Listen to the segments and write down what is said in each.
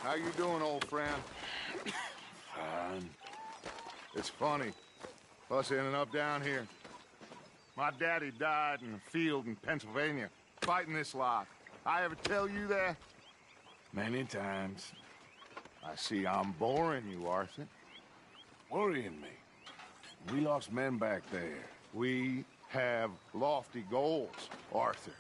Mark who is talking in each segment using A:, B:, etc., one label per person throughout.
A: How you doing, old friend?
B: Fine.
A: It's funny. Us ending up down here. My daddy died in a field in Pennsylvania, fighting this lot. I ever tell you that?
B: Many times.
A: I see I'm boring you, Arthur.
B: Worrying me. We lost men back there.
A: We have lofty goals, Arthur.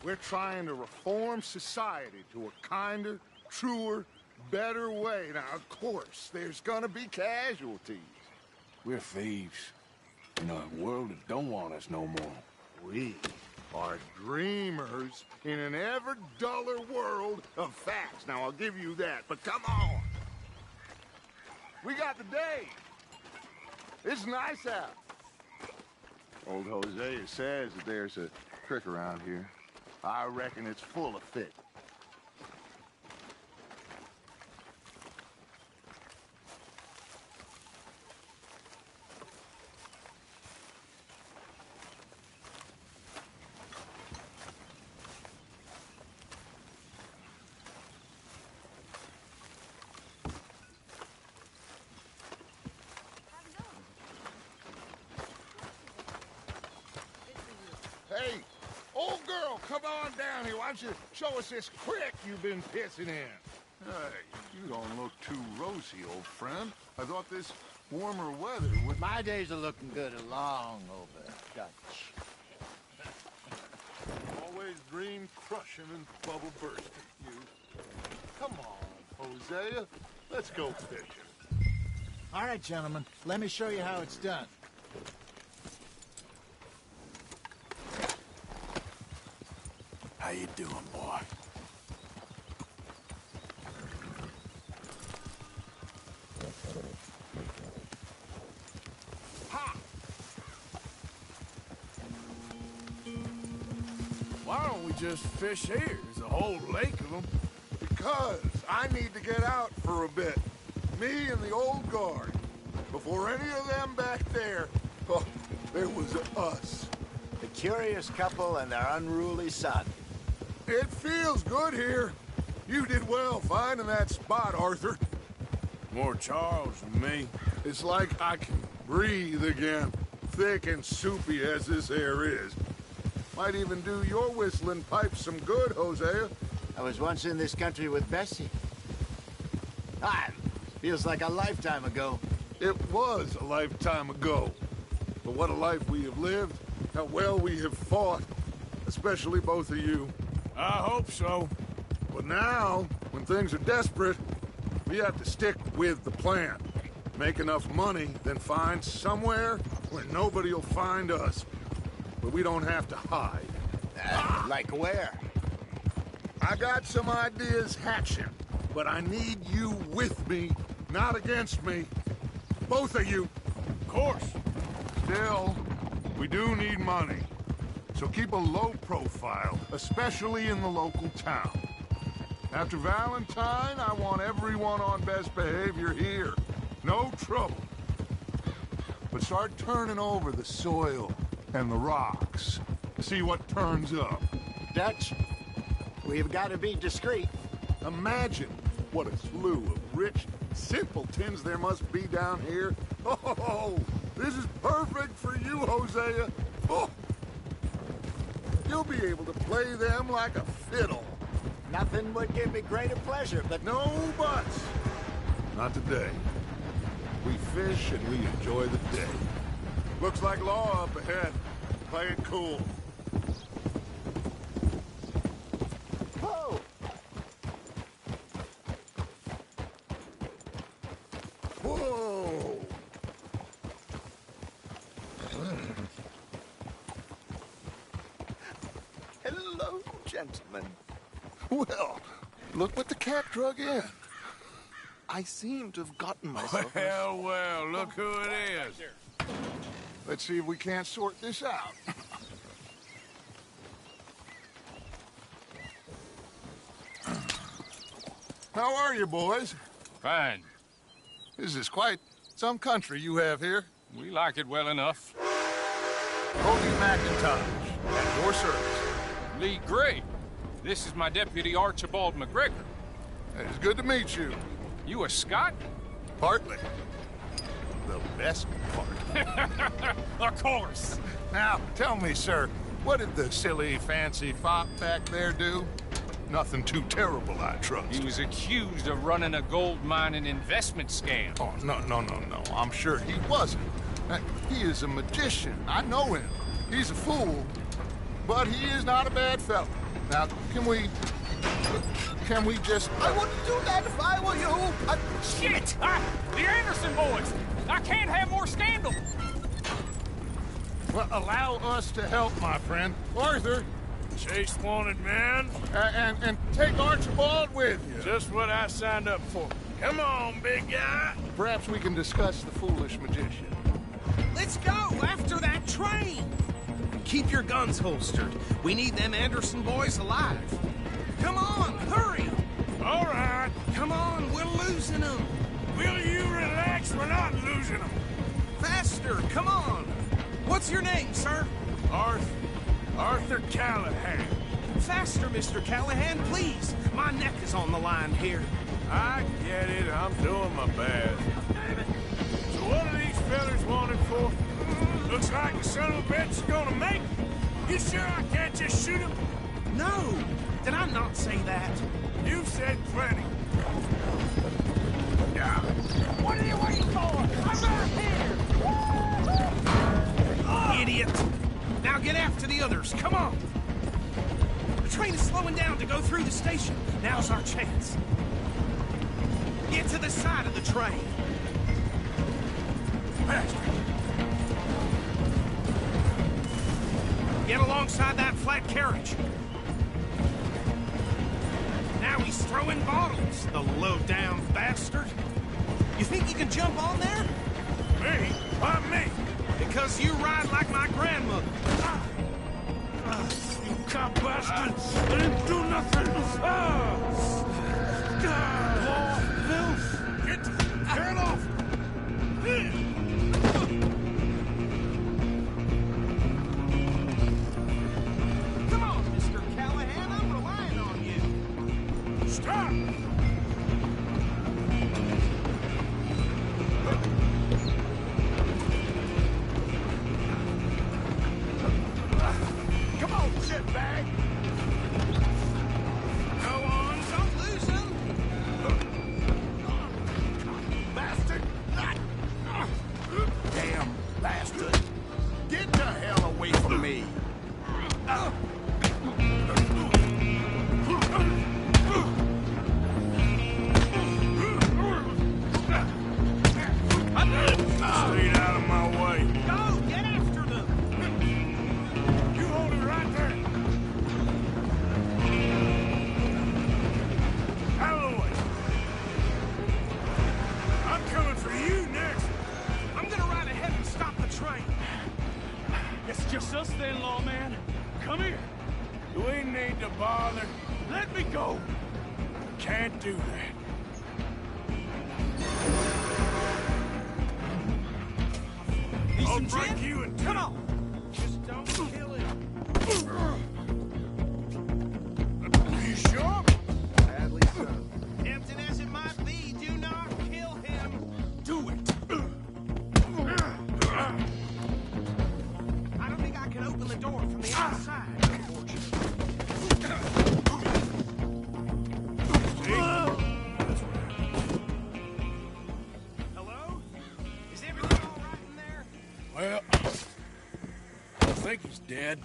A: We're trying to reform society to a kinder, truer, better way. Now, of course, there's gonna be casualties.
B: We're thieves. In a world that don't want us no more.
A: We are dreamers in an ever duller world of facts. Now, I'll give you that, but come on. We got the day. It's nice out. Old Hosea says that there's a creek around here. I reckon it's full of fish. Hey, old girl, come on down here. Why don't you show us this creek you've been pissing in?
C: Hey, you don't look too rosy, old friend. I thought this warmer weather would...
D: My days are looking good along over Dutch.
C: Always dream crushing and bubble bursting, you. Come on, Hosea. Let's go fishing.
D: All right, gentlemen, let me show you how it's done.
B: How you doing, boy?
A: Ha!
B: Why don't we just fish here? There's a whole lake of them.
C: Because I need to get out for a bit. Me and the old guard. Before any of them back there, oh, there was us.
D: The curious couple and their unruly son.
C: It feels good here. You did well finding that spot, Arthur.
B: More Charles than me.
C: It's like I can breathe again, thick and soupy as this air is. Might even do your whistling pipes some good, Hosea.
D: I was once in this country with Bessie. Feels like a lifetime ago.
C: It was a lifetime ago. But what a life we have lived, how well we have fought, especially both of you.
B: I hope so.
C: But now, when things are desperate, we have to stick with the plan. Make enough money, then find somewhere where nobody will find us. Where we don't have to hide.
D: Like where?
C: I got some ideas hatching, but I need you with me, not against me. Both of you.
B: Of course.
C: Still, we do need money. So keep a low profile, especially in the local town. After Valentine, I want everyone on best behavior here. No trouble. But start turning over the soil and the rocks. See what turns up.
D: Dutch, we've got to be discreet.
C: Imagine what a slew of rich simpletons there must be down here. Oh, this is perfect for you, Hosea. Oh. You'll be able to play them like a fiddle.
D: Nothing would give me greater pleasure, but...
C: No buts. Not today. We fish and we enjoy the day. Looks like law up ahead. Play it cool.
D: Whoa!
C: Whoa!
D: Hello, gentlemen.
C: Well, look what the cat drug in. I seem to have gotten myself...
B: Well, look who it is.
C: Let's see if we can't sort this out. How are you, boys?
E: Fine.
C: This is quite some country you have here.
E: We like it well enough.
C: Cody McIntosh, at your service.
E: Lee Gray. This is my deputy Archibald McGregor.
C: It's good to meet you.
E: You a Scot?
C: Partly. The best part.
E: Of course.
C: Now, tell me, sir, what did the silly, fancy fop back there do? Nothing too terrible, I trust.
E: He was accused of running a gold mining investment scam.
C: Oh, no. I'm sure he wasn't. He is a magician. I know him. He's a fool, but he is not a bad fellow. Now, can we just...
A: I wouldn't do that if I were you.
E: Shit! The Anderson boys! I can't have more scandal!
C: Well, allow us to help, my friend. Arthur,
B: Chase wanted man.
C: and take Archibald with you.
B: Just what I signed up for. Come on, big guy.
C: Perhaps we can discuss the foolish magician.
F: Let's go after that train! Keep your guns holstered. We need them Anderson boys alive. Come on, hurry!
B: All right.
F: Come on, we're losing them.
B: Will you relax? We're not losing them.
F: Faster, come on! What's your name, sir?
B: Arthur Callahan.
F: Faster, Mr. Callahan, please. My neck is on the line here.
B: I get it. I'm doing my best. So what are these fellas wanted for? Looks like the son of a bitch is gonna make it. You sure I can't just shoot him?
F: No! Did I not say that?
B: You said plenty. Yeah.
F: What are you waiting for? I'm right here! Idiot! Now get after the others, come on! The train is slowing down to go through the station. Now's our chance. Get to the side of the train. Get alongside that flat carriage. Now he's throwing bottles, the low-down bastard. You think you can jump on there?
B: Me? Why me?
F: Because you ride like my grandmother.
B: You cop bastards! I didn't do nothing! Get off!
F: Come on, Mr. Callahan, I'm relying on you.
B: Stop!
C: Come on, shitbag!
F: Go on, don't lose him.
C: Bastard! Damn bastard! Get the hell away from me!
B: Stay out of my way.
F: Go, get after them.
B: You hold it right there. Out of the way. I'm coming for you next.
F: I'm gonna ride ahead and stop the train.
E: It's just us then, lawman. Come here.
B: Do we need to bother?
E: Let me go.
B: Can't do that.
F: Need
B: I'll
F: some
B: break
F: gin?
B: you in two.
F: Come on. Just don't kill him.
B: You sure?
A: Sadly so.
F: Tempting as it might be, do not kill him.
E: Do it.
F: I don't think I can open the door from the outside. Hello? Is everything all right in there?
B: Well, I think he's dead.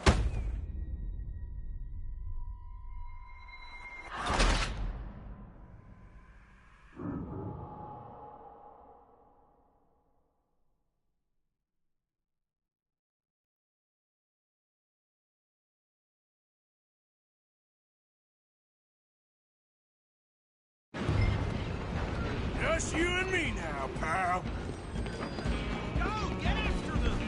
B: Just you and me now, pal.
F: Go, get after them.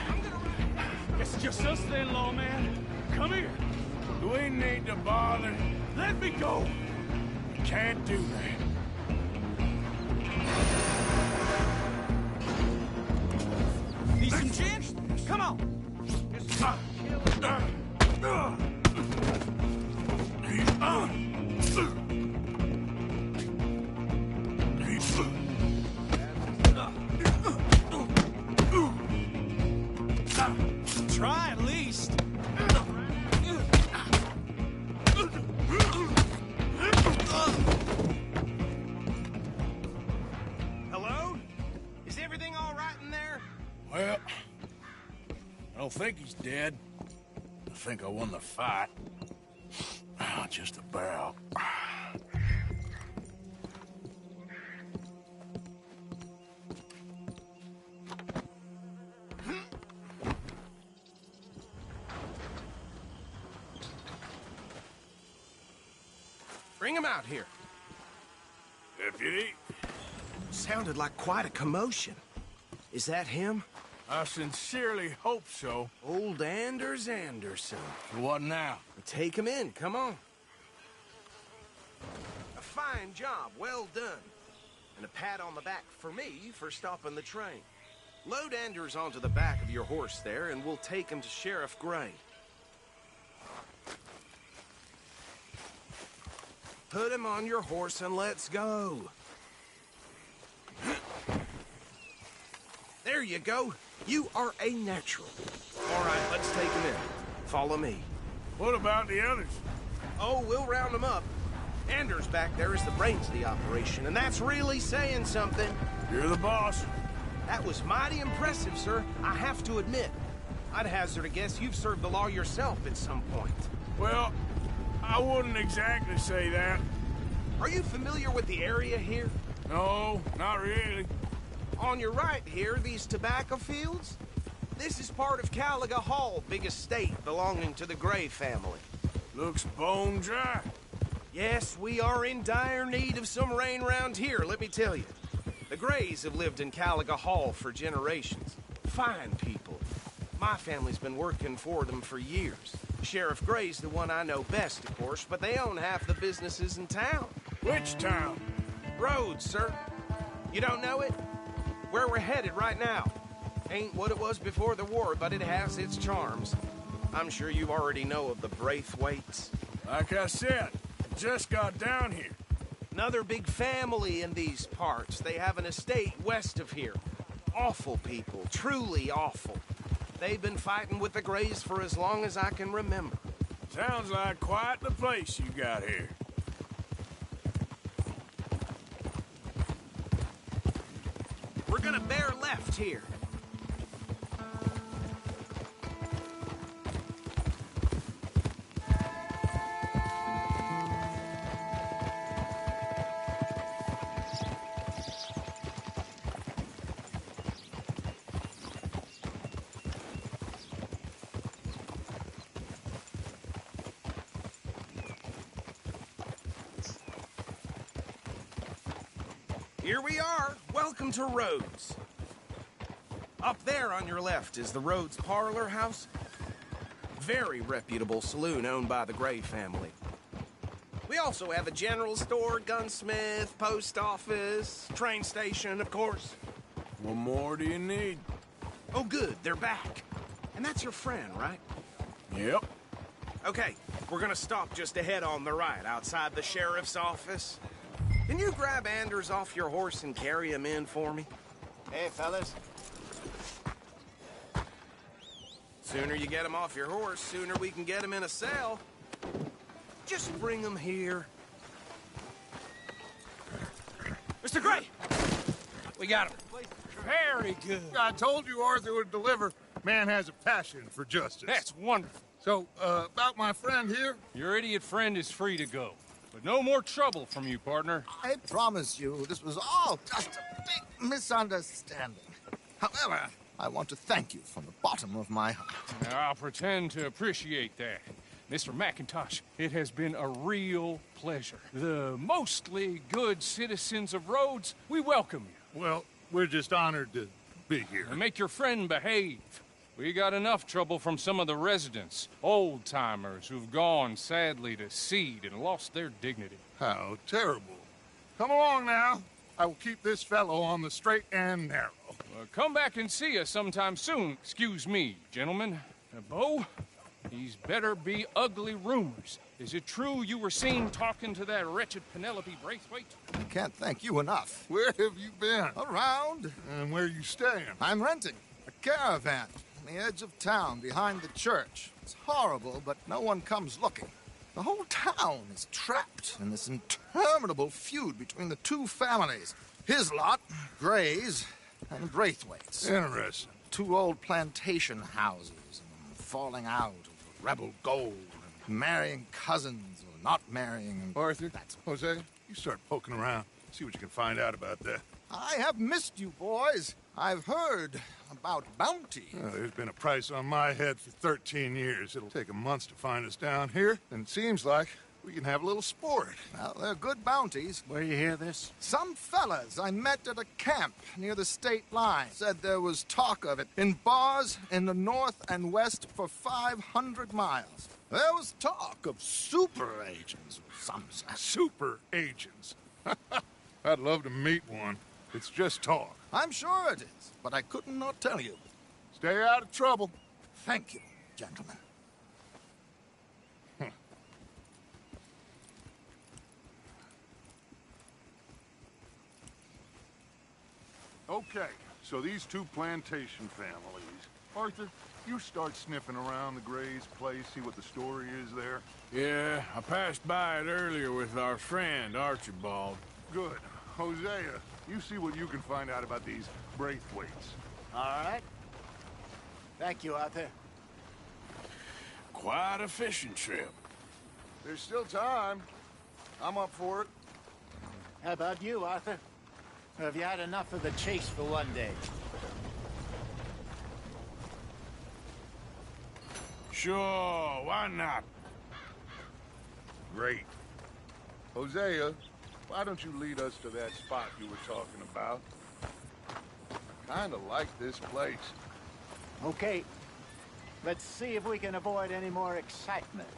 F: I'm gonna ride.
E: It's just us then, lawman. Come here.
B: Do we need to bother?
E: Let me go.
B: Can't do that.
F: Need some gin? Come on.
B: think he's dead. I think I won the fight. Just about.
F: Bring him out here.
B: Deputy,
F: Sounded like quite a commotion. Is that him?
B: I sincerely hope so.
F: Old Anders Anderson.
B: What now?
F: Take him in, come on. A fine job, well done. And a pat on the back for me for stopping the train. Load Anders onto the back of your horse there, and we'll take him to Sheriff Gray. Put him on your horse and let's go. There you go. You are a natural. All right, let's take him in. Follow me.
B: What about the others?
F: Oh, we'll round them up. Anders back there is the brains of the operation, and that's really saying something.
B: You're the boss.
F: That was mighty impressive, sir. I have to admit. I'd hazard a guess you've served the law yourself at some point.
B: Well, I wouldn't exactly say that.
F: Are you familiar with the area here?
B: No, not really.
F: On your right here, these tobacco fields? This is part of Caliga Hall, big estate belonging to the Gray family.
B: Looks bone dry.
F: Yes, we are in dire need of some rain round here, let me tell you. The Grays have lived in Caliga Hall for generations. Fine people. My family's been working for them for years. Sheriff Gray's the one I know best, of course, but they own half the businesses in town.
B: Which town?
F: Rhodes, sir. You don't know it? Where we're headed right now. Ain't what it was before the war, but it has its charms. I'm sure you already know of the Braithwaites.
B: Like I said, just got down here.
F: Another big family in these parts. They have an estate west of here. Awful people, truly awful. They've been fighting with the Grays for as long as I can remember.
B: Sounds like quite the place you got here.
F: We're gonna bear left here. Here we are. Welcome to Rhodes. Up there on your left is the Rhodes Parlor House. Very reputable saloon owned by the Gray family. We also have a general store, gunsmith, post office, train station, of course.
B: What more do you need?
F: Oh, good. They're back. And that's your friend, right?
B: Yep.
F: Okay, we're gonna stop just ahead on the right, outside the sheriff's office. Can you grab Anders off your horse and carry him in for me?
D: Hey, fellas.
F: Sooner you get him off your horse, sooner we can get him in a cell. Just bring him here.
E: Mr. Gray! We got him. Very good.
C: I told you Arthur would deliver. Man has a passion for justice.
E: That's wonderful.
C: So, about my friend here?
E: Your idiot friend is free to go. But no more trouble from you, partner.
G: I promise you, this was all just a big misunderstanding. However, I want to thank you from the bottom of my heart.
E: I'll pretend to appreciate that. Mr. McIntosh, it has been a real pleasure. The mostly good citizens of Rhodes, we welcome you.
C: Well, we're just honored to be here.
E: And make your friend behave. We got enough trouble from some of the residents, old-timers who've gone, sadly, to seed and lost their dignity.
C: How terrible. Come along now. I will keep this fellow on the straight and narrow.
E: Come back and see us sometime soon. Excuse me, gentlemen. Bo, these better be ugly rumors. Is it true you were seen talking to that wretched Penelope Braithwaite?
G: I can't thank you enough.
C: Where have you been?
G: Around.
C: And where you staying?
G: I'm renting a caravan on the edge of town behind the church. It's horrible, but no one comes looking. The whole town is trapped in this interminable feud between the two families. His lot, Gray's, and Braithwaite's.
C: Interesting.
G: Two old plantation houses in falling out over rebel gold, and marrying cousins or not marrying. And
C: Arthur, Jose, you start poking around. See what you can find out about that.
G: I have missed you, boys. I've heard about bounty.
C: There's been a price on my head for 13 years. It'll take 'em months to find us down here, and it seems like we can have a little sport.
G: Well, they're good bounties.
D: Where you hear this?
G: Some fellas I met at a camp near the state line said there was talk of it in bars in the north and west for 500 miles. There was talk of super agents or some such.
C: Super agents. I'd love to meet one. It's just talk.
G: I'm sure it is, but I couldn't not tell you.
C: Stay out of trouble.
G: Thank you, gentlemen.
C: Okay, so these two plantation families. Arthur, you start sniffing around the Gray's place, see what the story is there.
B: Yeah, I passed by it earlier with our friend, Archibald.
C: Good. Hosea, you see what you can find out about these Braithwaites.
D: All right. Thank you, Arthur.
B: Quite a fishing trip.
C: There's still time. I'm up for it.
D: How about you, Arthur? Or have you had enough of the chase for one day?
B: Sure, why not?
C: Great. Hosea, why don't you lead us to that spot you were talking about? Kinda like this place.
D: Okay. Let's see if we can avoid any more excitement.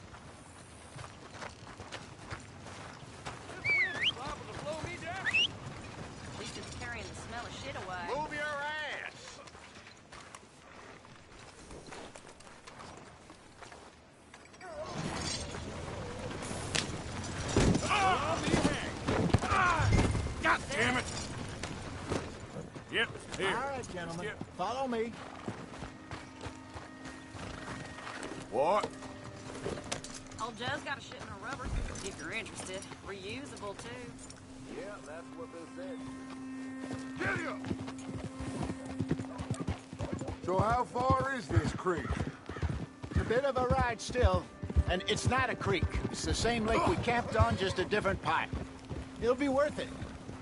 H: At least it's carrying the smell of shit away.
A: Move your ass!
B: God damn it! Yep, here.
D: All right, gentlemen.
B: Yep.
D: Follow me.
B: What?
H: Old Joe's got a shipment of rubber, if you're interested. Reusable, too.
A: Yeah, that's what they said.
C: Giddy up! So how far is this creek?
D: It's a bit of a ride still, and it's not a creek. It's the same lake we camped on, just a different pipe. It'll be worth it.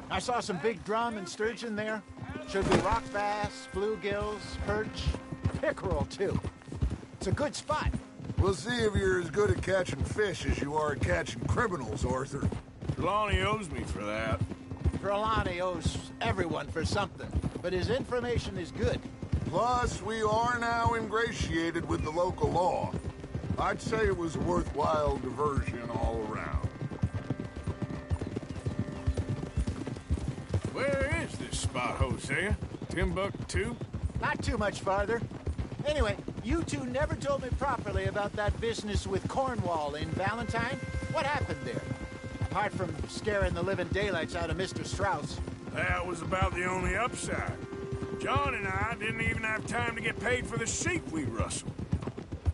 D: I saw some big drum and sturgeon there. Should be rock bass, bluegills, perch, pickerel, too. It's a good spot.
C: We'll see if you're as good at catching fish as you are at catching criminals, Arthur.
B: Trelawney owes me for that.
D: Trelawney owes everyone for something, but his information is good.
C: Plus, we are now ingratiated with the local law. I'd say it was a worthwhile diversion all around.
B: Where is this spot, Hosea? Timbuktu?
D: Not too much farther. Anyway, you two never told me properly about that business with Cornwall in Valentine. What happened there? Apart from scaring the living daylights out of Mr. Strauss.
B: That was about the only upside. John and I didn't even have time to get paid for the sheep we rustled.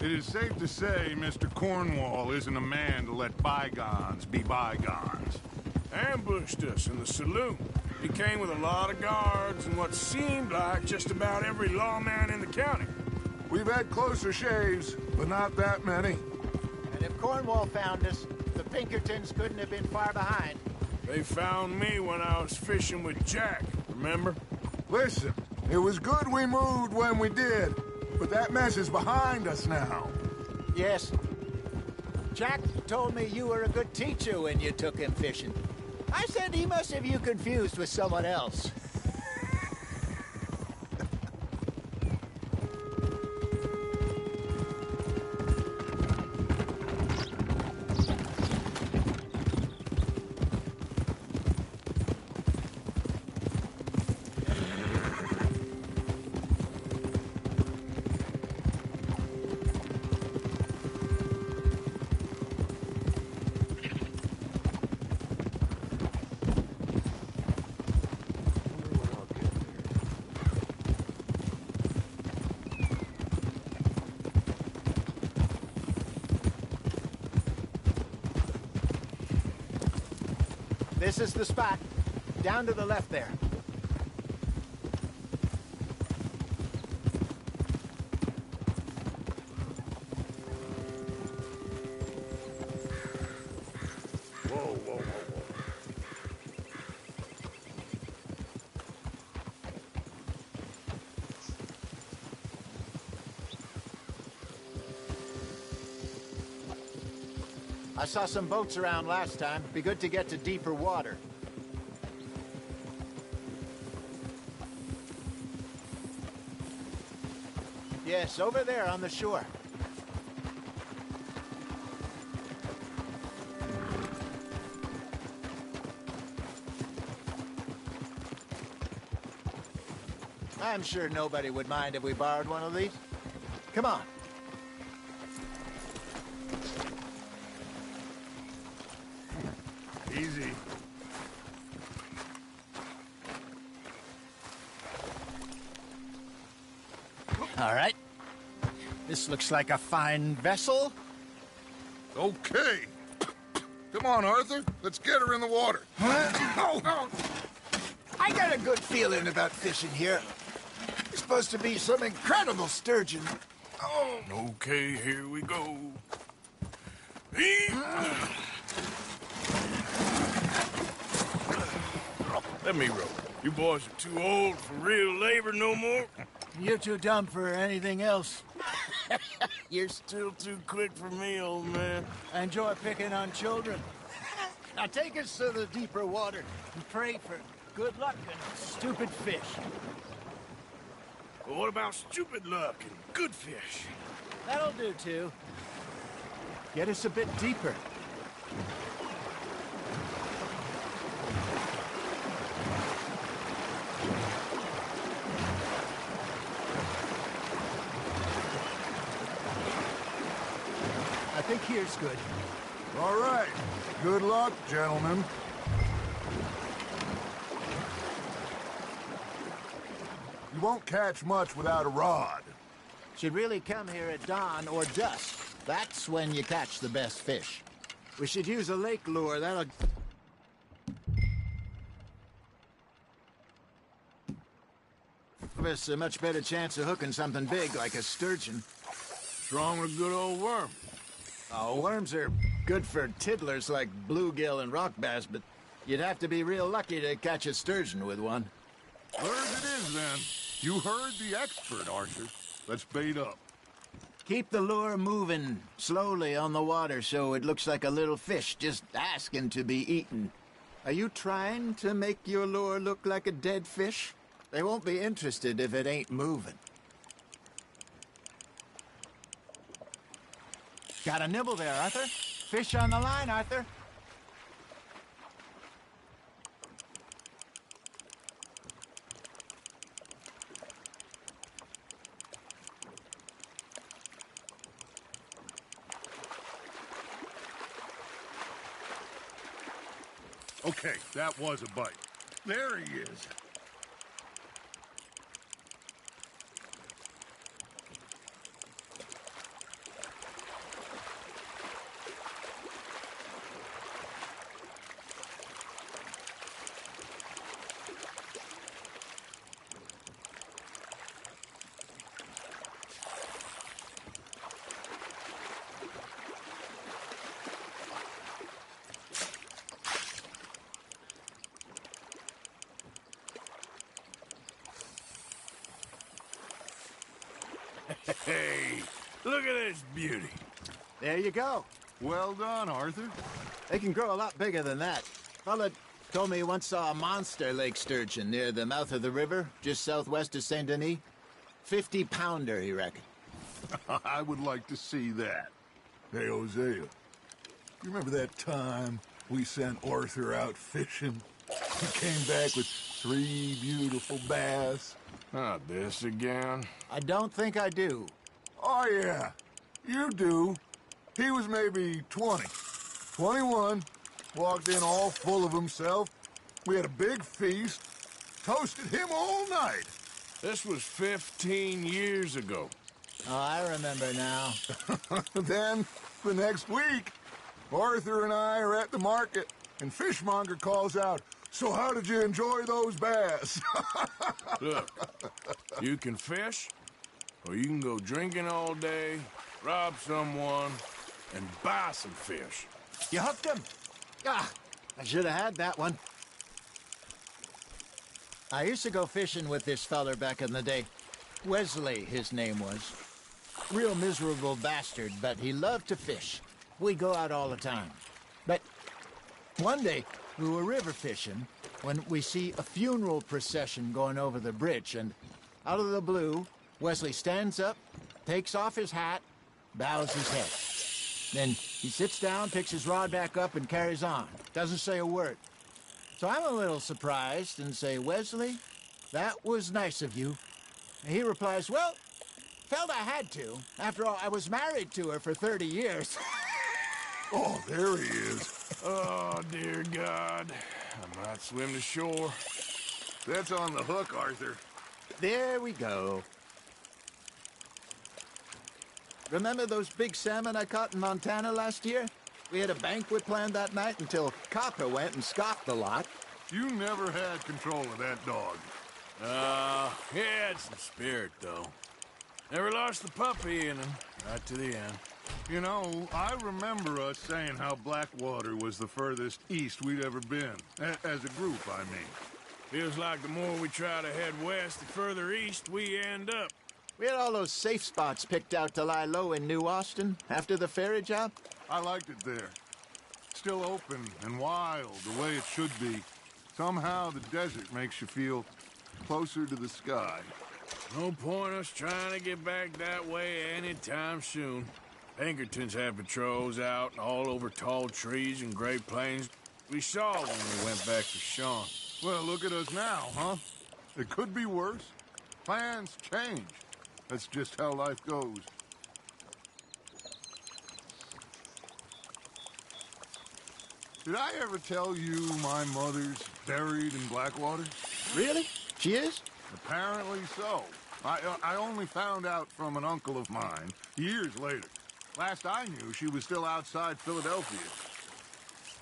C: It is safe to say Mr. Cornwall isn't a man to let bygones be bygones.
B: Ambushed us in the saloon. He came with a lot of guards and what seemed like just about every lawman in the county.
C: We've had closer shaves, but not that many.
D: And if Cornwall found us, the Pinkertons couldn't have been far behind.
B: They found me when I was fishing with Jack, remember?
C: Listen, it was good we moved when we did, but that mess is behind us now.
D: Yes. Jack told me you were a good teacher when you took him fishing. I said he must have you confused with someone else. This is the spot. Down to the left there. I saw some boats around last time. Be good to get to deeper water. Yes, over there on the shore. I'm sure nobody would mind if we borrowed one of these. Come on.
C: Easy.
D: All right. This looks like a fine vessel.
C: Okay. Come on, Arthur. Let's get her in the water.
D: Oh. I got a good feeling about fishing here. It's supposed to be some incredible sturgeon.
B: Oh. Okay, here we go. Let me row. You boys are too old for real labor no more.
D: You're too dumb for anything else.
B: You're still too quick for me, old man.
D: I enjoy picking on children. Now take us to the deeper water and pray for good luck and stupid fish.
B: Well, what about stupid luck and good fish?
D: That'll do, too. Get us a bit deeper. I think here's good.
C: All right. Good luck, gentlemen. You won't catch much without a rod.
D: Should really come here at dawn or dusk. That's when you catch the best fish. We should use a lake lure. That'll... give us a much better chance of hooking something big like a sturgeon.
B: What's wrong with a good old worm?
D: Oh, worms are good for tiddlers like bluegill and rock bass, but you'd have to be real lucky to catch a sturgeon with one.
C: Where's it is, then? You heard the expert, Arthur. Let's bait up.
D: Keep the lure moving slowly on the water so it looks like a little fish just asking to be eaten. Are you trying to make your lure look like a dead fish? They won't be interested if it ain't moving. Got a nibble there, Arthur. Fish on the line, Arthur.
C: Okay, that was a bite. There he is.
B: Hey, look at this beauty.
D: There you go.
C: Well done, Arthur.
D: They can grow a lot bigger than that. Fella told me he once saw a monster lake sturgeon near the mouth of the river, just southwest of Saint Denis. 50-pounder, he reckoned.
C: I would like to see that. Hey, Hosea, you remember that time we sent Arthur out fishing? He came back with 3 beautiful bass.
B: Not this again.
D: I don't think I do.
C: Oh, yeah, you do. He was maybe 20, 21, walked in all full of himself. We had a big feast, toasted him all night.
B: This was 15 years ago.
D: Oh, I remember now.
C: Then, the next week, Arthur and I are at the market, and Fishmonger calls out, "So how did you enjoy those bass?"
B: Look, you can fish, or you can go drinking all day, rob someone, and buy some fish.
D: You hooked him? Ah, I should have had that one. I used to go fishing with this feller back in the day. Wesley, his name was. Real miserable bastard, but he loved to fish. We go out all the time. But one day, we were river fishing when we see a funeral procession going over the bridge, and out of the blue, Wesley stands up, takes off his hat, bows his head. Then he sits down, picks his rod back up, and carries on. Doesn't say a word. So I'm a little surprised and say, Wesley, that was nice of you. And he replies, well, felt I had to. After all, I was married to her for 30 years.
C: Oh, there he is.
B: Oh, dear God. I might swim to shore.
C: That's on the hook, Arthur.
D: There we go. Remember those big salmon I caught in Montana last year? We had a banquet planned that night until Copper went and scoffed the lot.
C: You never had control of that dog.
B: He had some spirit, though. Never lost the puppy in him, right to the end.
C: You know, I remember us saying how Blackwater was the furthest east we'd ever been. As a group, I mean.
B: Feels like the more we try to head west, the further east we end up.
D: We had all those safe spots picked out to lie low in New Austin after the ferry job.
C: I liked it there. Still open and wild, the way it should be. Somehow the desert makes you feel closer to the sky.
B: No point us trying to get back that way anytime soon. Pinkertons have patrols out all over tall trees and Great Plains. We saw when we went back to Sean.
C: Well, look at us now, huh? It could be worse. Plans change. That's just how life goes. Did I ever tell you my mother's buried in Blackwater?
D: Really? She is?
C: Apparently so. I only found out from an uncle of mine years later. Last I knew, she was still outside Philadelphia.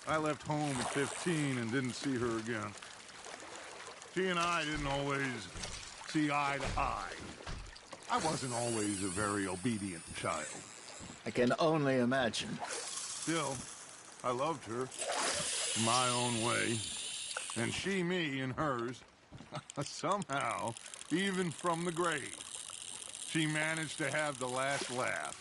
C: I left home at 15 and didn't see her again. She and I didn't always see eye to eye. I wasn't always a very obedient child.
D: I can only imagine.
C: Still, I loved her in my own way, and she me in hers. Somehow, even from the grave, she managed to have the last laugh.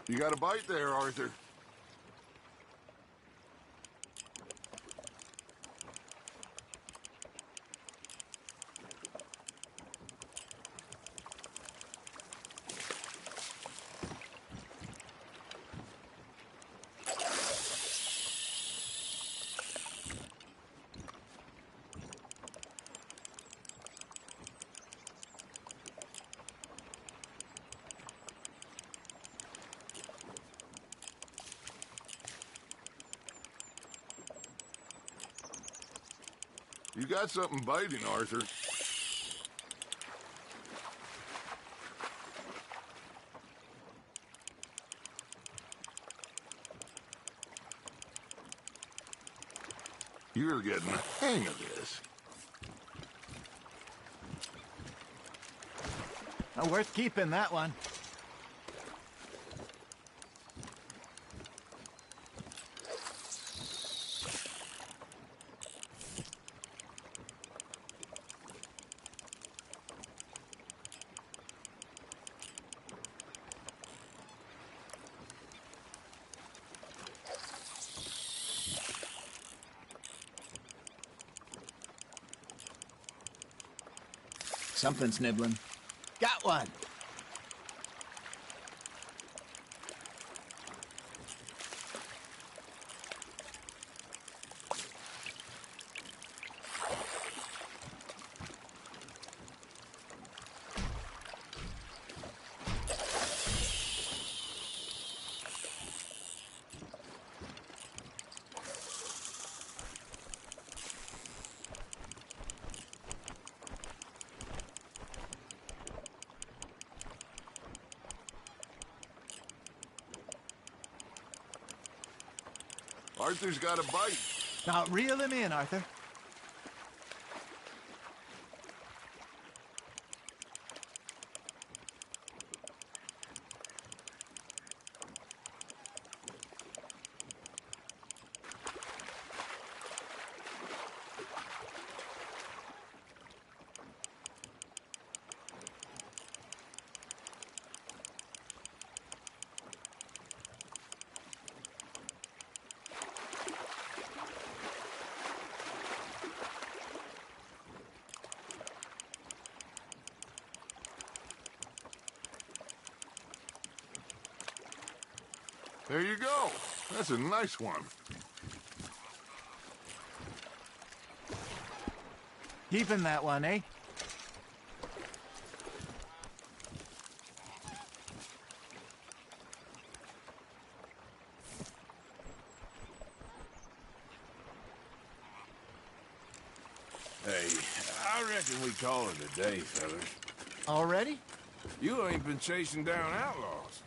C: You got a bite there, Arthur. You got something biting, Arthur. You're getting the hang of this.
D: Worth keeping, that one. Something's nibbling. Got one!
C: Arthur's got a bite.
D: Now reel him in, Arthur.
C: There you go. That's a nice one.
D: Keeping that one, eh?
B: Hey, I reckon we call it a day, fellas.
D: Already?
B: You ain't been chasing down outlaws.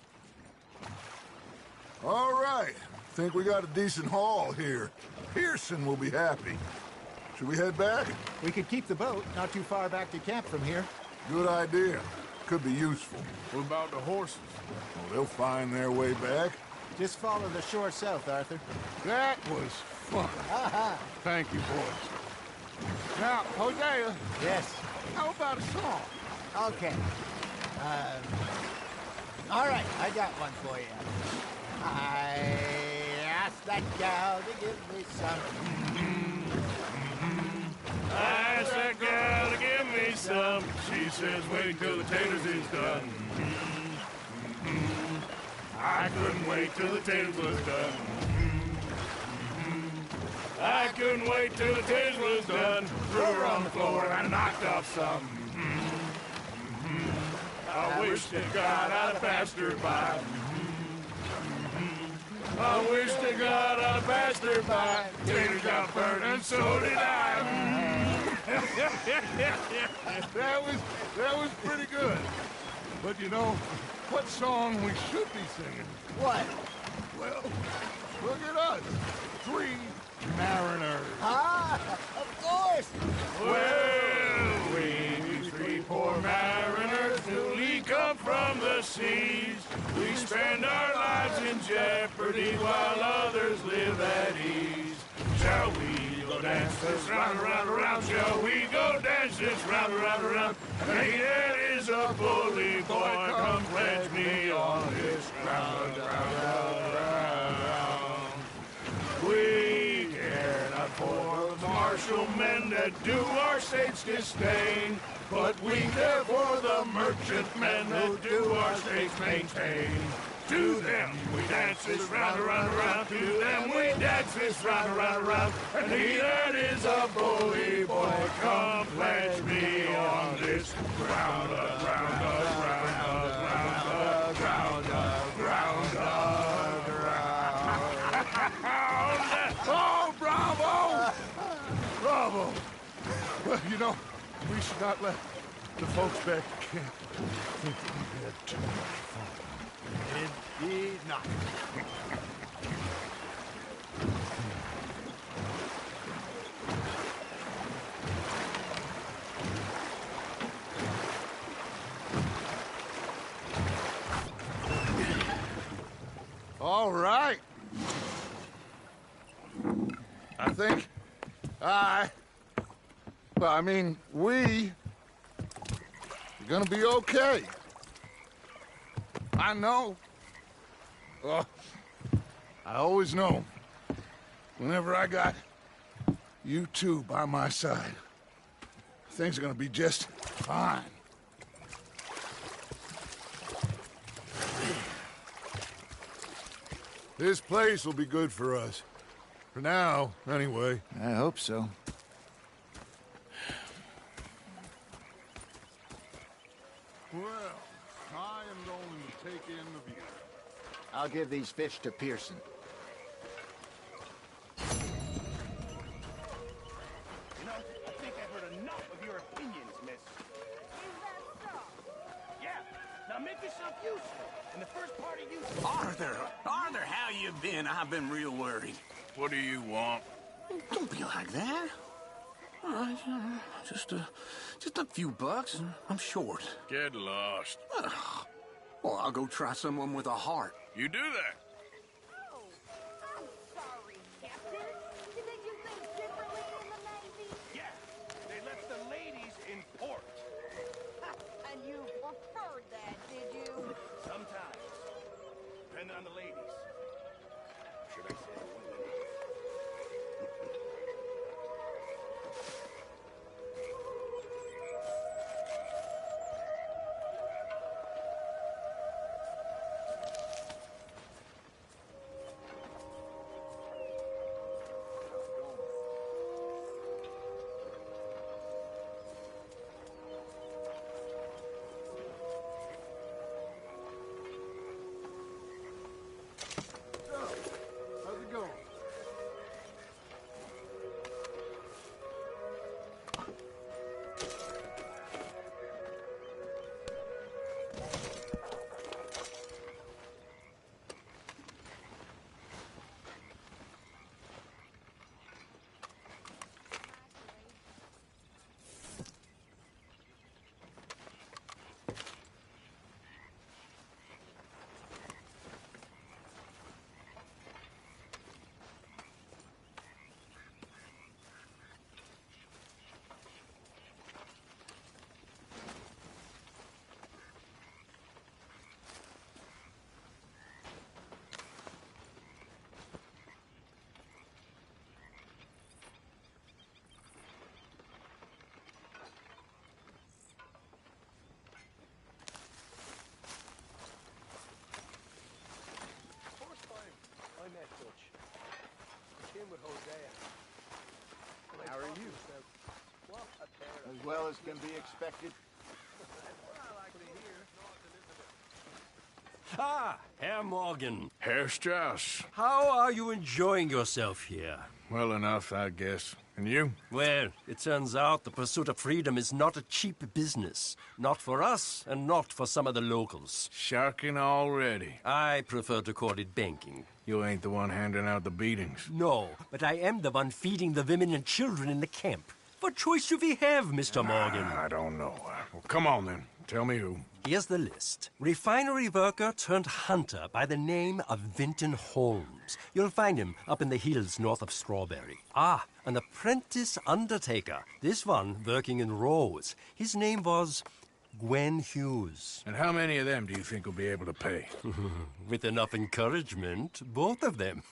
C: All right. Think we got a decent haul here. Pearson will be happy. Should we head back?
D: We could keep the boat not too far back to camp from here.
C: Good idea. Could be useful.
B: What about the horses?
C: Well, they'll find their way back.
D: Just follow the shore south, Arthur.
C: That was fun. Thank you, boys. Now, Hosea,
D: Yes.
C: how about a song?
D: Okay. All right, I got one for you. I asked that gal to give me some.
B: I asked that gal to give me some. She says, wait till the taters is done. I couldn't wait till the taters was done. I couldn't wait till the taters was done. Threw her on the floor and I knocked off some. I wish to God I'd have passed her by. I wish to God I'd have passed her by. Taters got burned and so did I.
C: That was pretty good. But you know, what song we should be singing?
D: What?
C: Well, look at us. 3 mariners.
D: Ah, of course.
B: Well, we 3 poor mariners newly come from the seas. We spend our lives in jeopardy while others live at ease. Shall we go dance this round, around, around? Shall we go dance this round, around, around? Hey, that is a bully boy. Come pledge me on this round, round, round, round. We care not for the martial men that do our state's disdain, but we care for the merchant men that do our state's maintain. To them we dance this round, around, around. To them we dance this round, around, around. And he that is a bully boy, come pledge me on this ground, ground, ground, ground, ground, ground, ground.
C: Oh, bravo! Bravo! Well, you know, we should not let the folks back at camp think that we've had too much fun.
D: Indeed not.
C: All right. I think we are gonna be okay. I know. I always know. Whenever I got you two by my side, things are gonna be just fine. This place will be good for us. For now, anyway.
D: I hope so.
C: Well, I am going to take in the view.
D: I'll give these fish to Pearson.
F: You know, I think I've heard enough of your opinions, miss.
H: Is that so?
F: Yeah, now make yourself useful. And the first part of you...
I: Arthur, how you been? I've been real worried.
B: What do you want?
I: Don't be like that. All right, just a few bucks, and I'm short.
B: Get lost.
I: Well, I'll go try someone with a heart.
B: You do that.
H: Oh, I'm sorry, Captain. Did they do things differently in the Navy?
F: Yeah, they left the ladies in port.
H: And you preferred that, did you?
F: Sometimes. Depending on the ladies. Should I say women?
D: as well as can be expected.
J: Ah, Herr Morgan.
B: Herr Strauss.
J: How are you enjoying yourself here?
B: Well enough, I guess. And you?
J: Well, it turns out the pursuit of freedom is not a cheap business. Not for us, and not for some of the locals.
B: Sharking already.
J: I prefer to call it banking.
B: You ain't the one handing out the beatings.
J: No, but I am the one feeding the women and children in the camp. What choice do we have, Mr. Morgan?
B: I don't know. Well, come on then. Tell me who.
J: Here's the list. Refinery worker turned hunter by the name of Vinton Holmes. You'll find him up in the hills north of Strawberry. Ah, an apprentice undertaker. This one working in Rose. His name was Gwen Hughes.
B: And how many of them do you think will be able to pay?
J: With enough encouragement, both of them.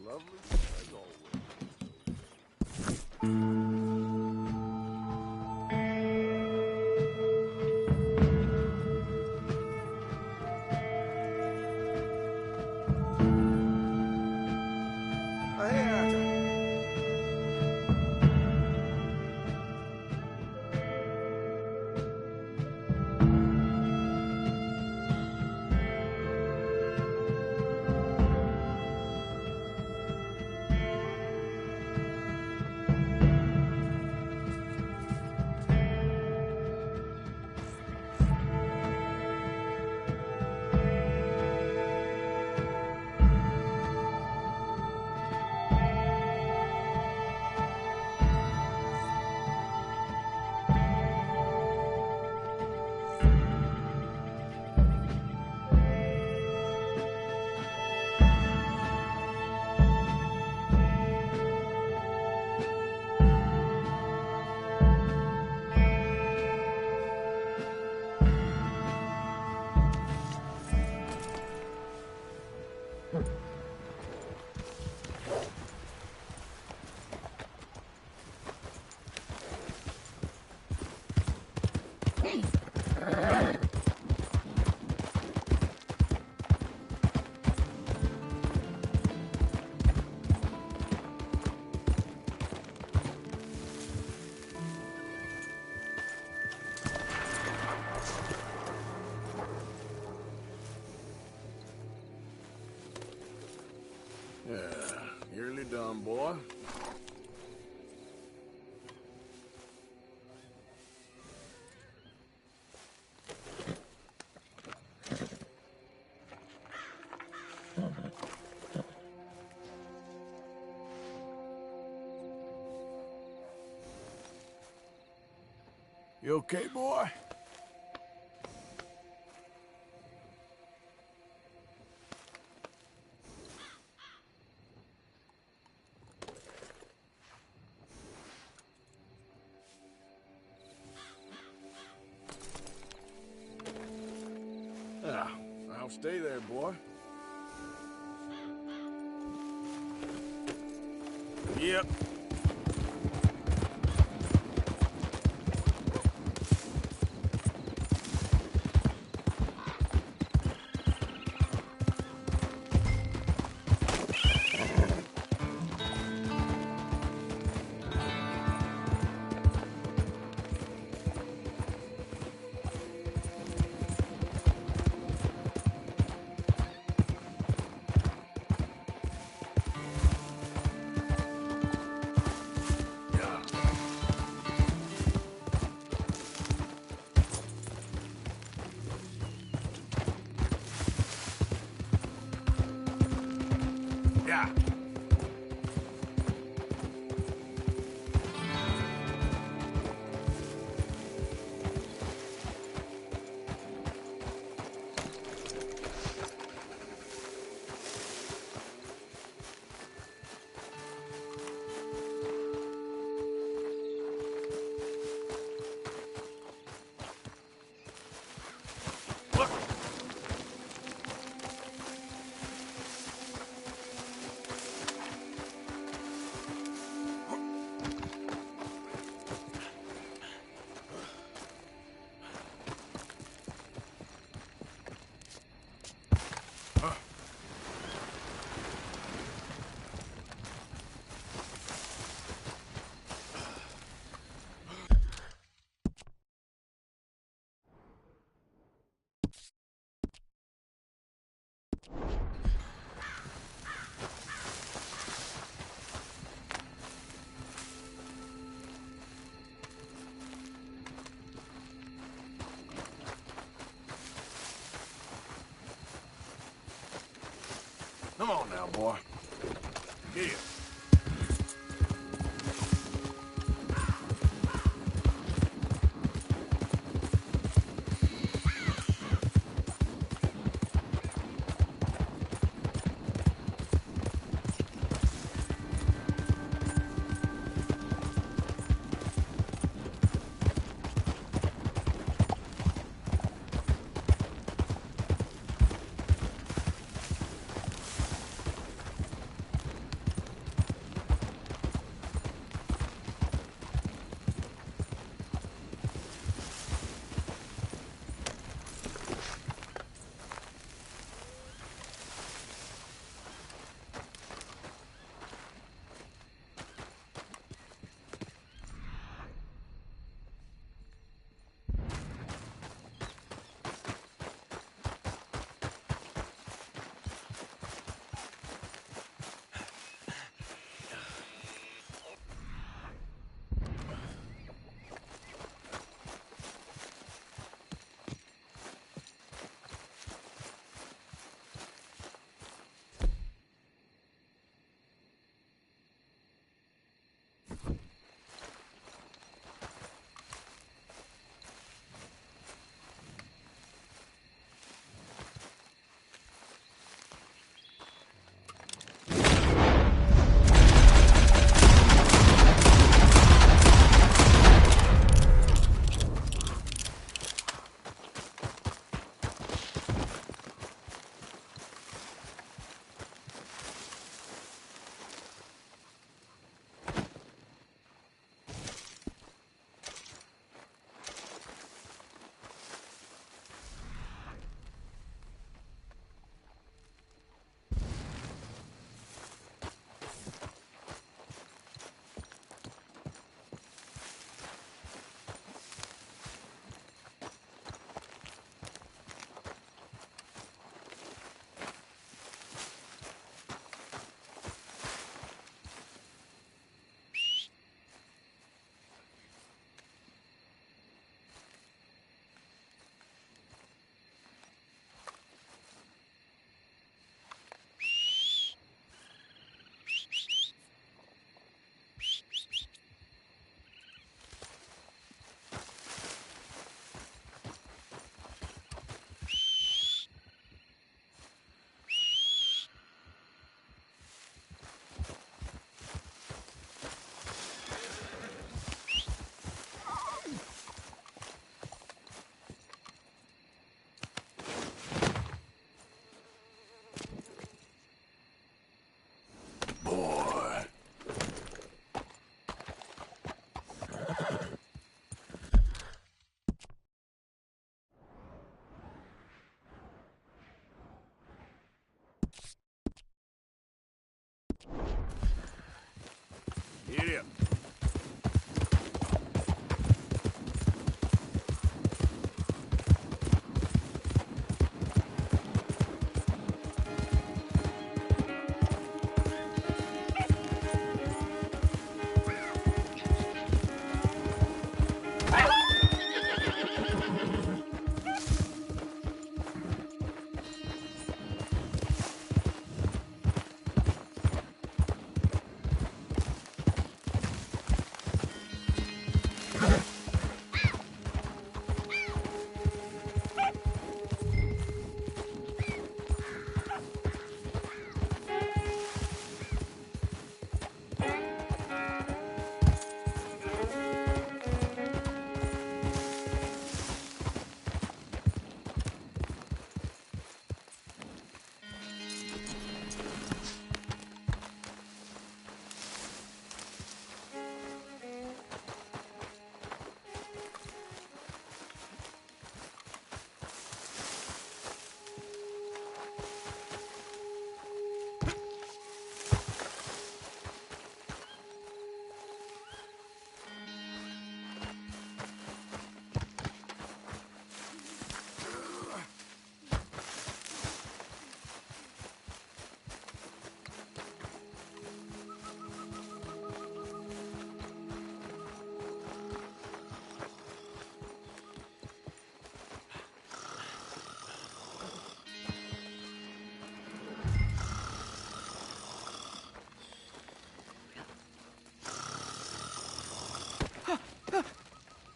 A: Lovely as always.
B: Nearly done, boy. You okay, boy? I'll stay there, boy. Yep. Come on now, boy. Here. Giddy up.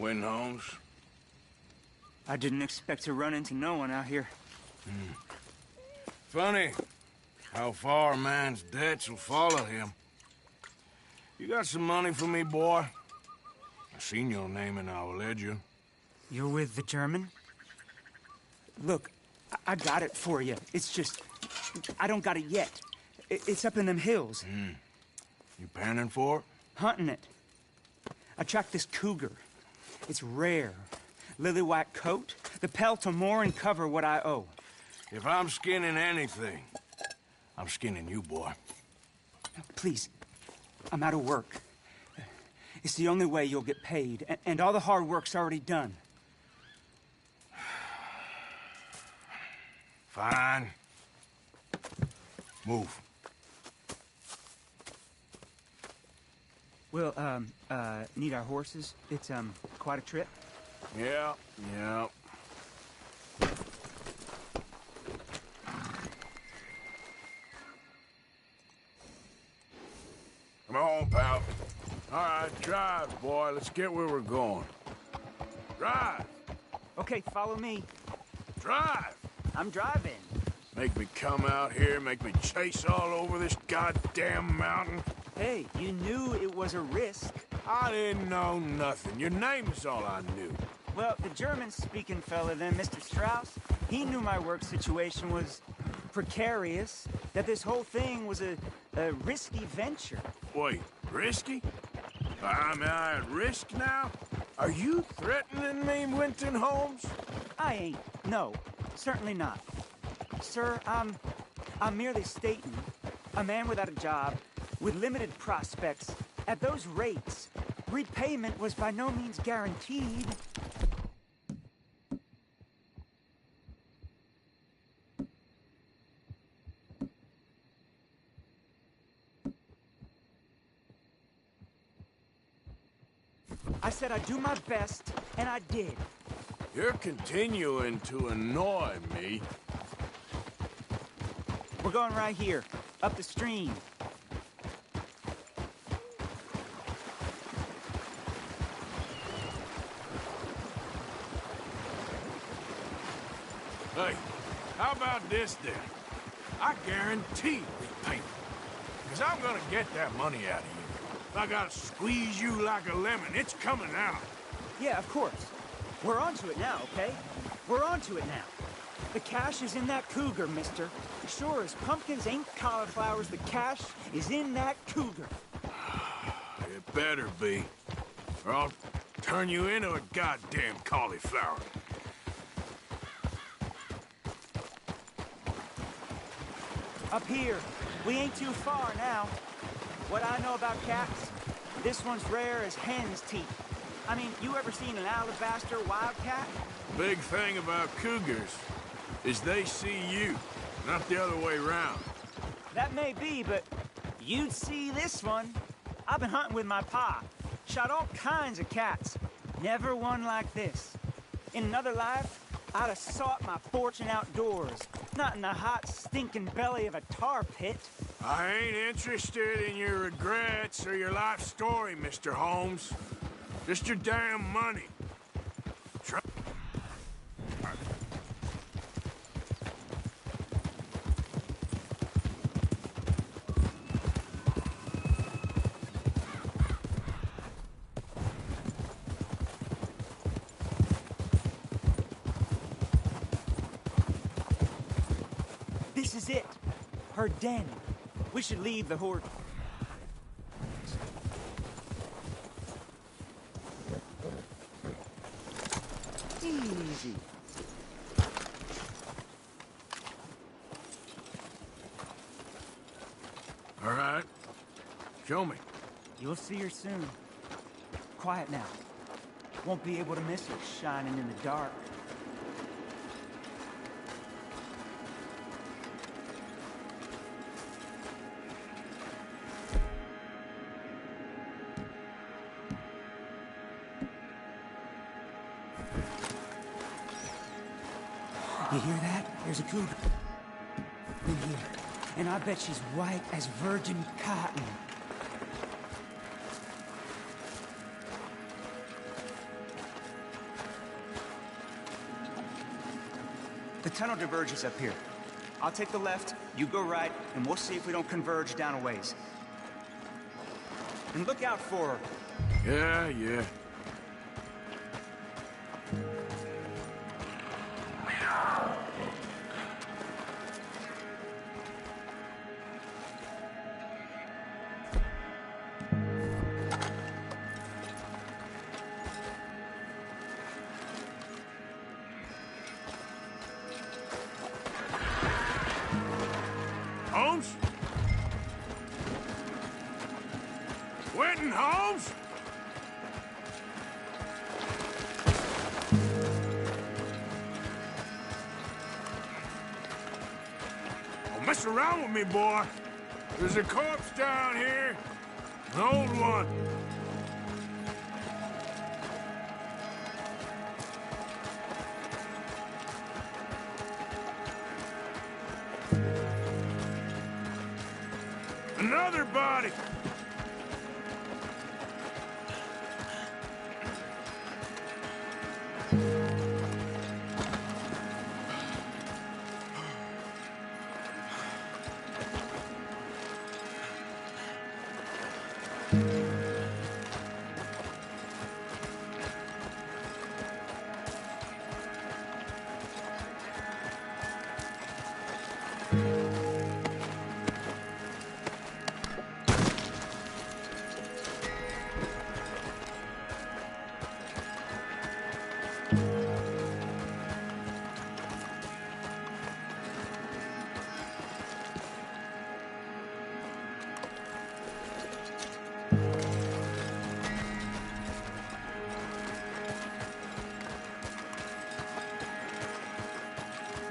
B: Win, Holmes.
K: I didn't expect to run into no one out here.
B: Funny how far a man's debts will follow him. You got some money for me, boy? I seen your name in our ledger.
K: You're with the German? Look, I got it for you. It's just, I don't got it yet. It's up in them hills.
B: You panning for it?
K: Hunting it. I tracked this cougar. It's rare. Lily white coat, the pelt will more and cover what I owe.
B: If I'm skinning anything, I'm skinning you, boy.
K: Please, I'm out of work. It's the only way you'll get paid, and all the hard work's already done.
B: Fine. Move.
K: We'll, need our horses. It's, quite a trip.
B: Yeah. Come on, pal. All right, drive, boy. Let's get where we're going. Drive!
K: Okay, follow me.
B: Drive!
K: I'm driving.
B: Make me come out here, make me chase all over this goddamn mountain.
K: Hey, you knew it was a risk.
B: I didn't know nothing. Your name is all I knew.
K: Well, the German-speaking fella then, Mr. Strauss, he knew my work situation was precarious, that this whole thing was a risky venture.
B: Wait, risky? Am I at risk now? Are you threatening me, Winton Holmes?
K: I ain't. No, certainly not. Sir, I'm merely stating, a man without a job, with limited prospects, at those rates, repayment was by no means guaranteed. I said I'd do my best, and I did.
B: You're continuing to annoy me.
K: We're going right here, up the stream.
B: Hey, how about this then? I guarantee repayment. Because I'm gonna get that money out of you. If I gotta squeeze you like a lemon, it's coming out.
K: Yeah, of course. We're onto it now, okay? We're onto it now. The cash is in that cougar, mister. Sure as pumpkins ain't cauliflowers, the cash is in that cougar.
B: It better be, or I'll turn you into a goddamn cauliflower.
K: Up here. We ain't too far now. What I know about cats, this one's rare as hen's teeth. I mean, you ever seen an alabaster wildcat?
B: Big thing about cougars is they see you, not the other way around.
K: That may be, but you'd see this one. I've been hunting with my pa. Shot all kinds of cats. Never one like this. In another life, I'd have sought my fortune outdoors, not in the hot, stinking belly of a tar pit.
B: I ain't interested in your regrets or your life story, Mr. Holmes. Just your damn money.
K: This is it. Her den. We should leave the horde. Easy.
B: All right. Show me.
K: You'll see her soon. Quiet now. Won't be able to miss her shining in the dark. You hear that? There's a cougar. In here. And I bet she's white as virgin cotton. The tunnel diverges up here. I'll take the left, you go right, and we'll see if we don't converge down a ways. And look out for her.
B: Yeah. Holmes? Quentin Holmes? Don't mess around with me, boy. There's a corpse down here. An old one. Another body!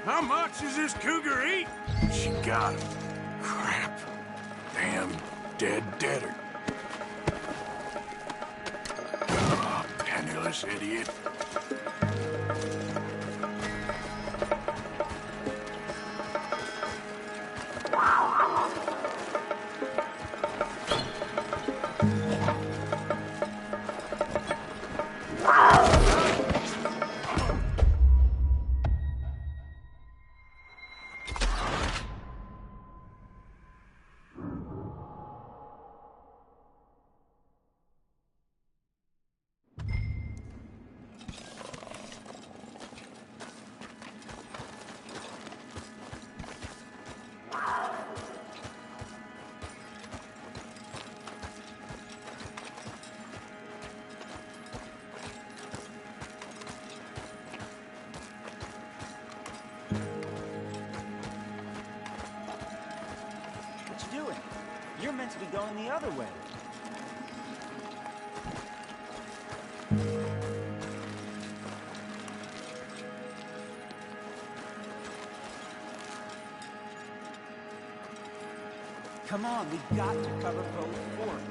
B: How much does this cougar eat? She got him. Crap. Damn deader. Oh, penniless idiot.
K: You're meant to be going the other way. Come on, we've got to cover both forks.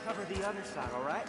K: Cover the other side, all right?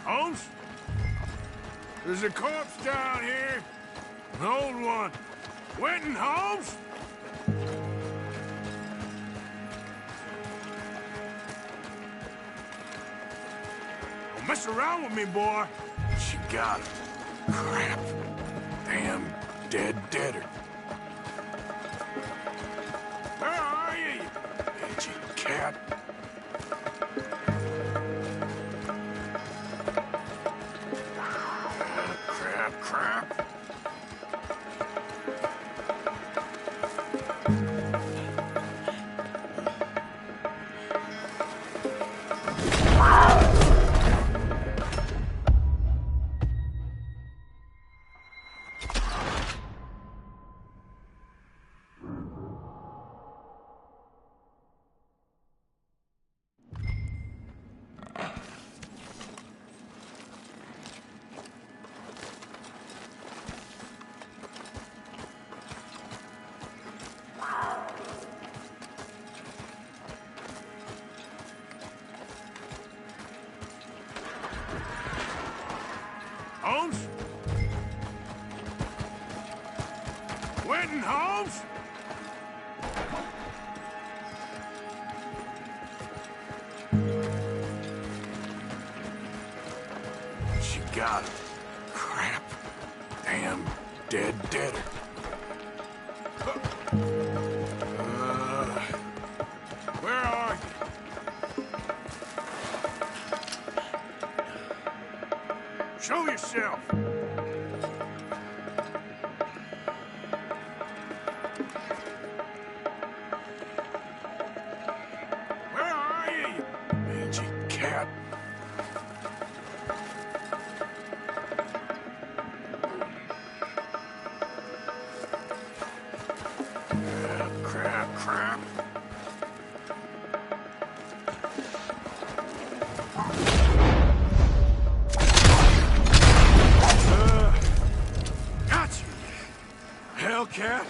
B: Holmes? There's a corpse down here. An old one. Winton Holmes? Don't mess around with me, boy. She got him. Crap. Damn deader. Where are you, you itchy cat? Crap. Holmes? Winton Holmes? She got him. Crap. Damn deader. Where are you? Show yourself! Where are you, you mangy cat? Crap. Got you, Hellcat.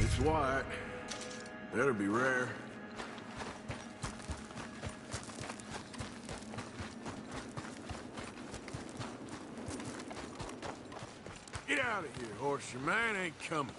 B: It's Wyatt. Better be rare. Get out of here, horse. Your man ain't coming.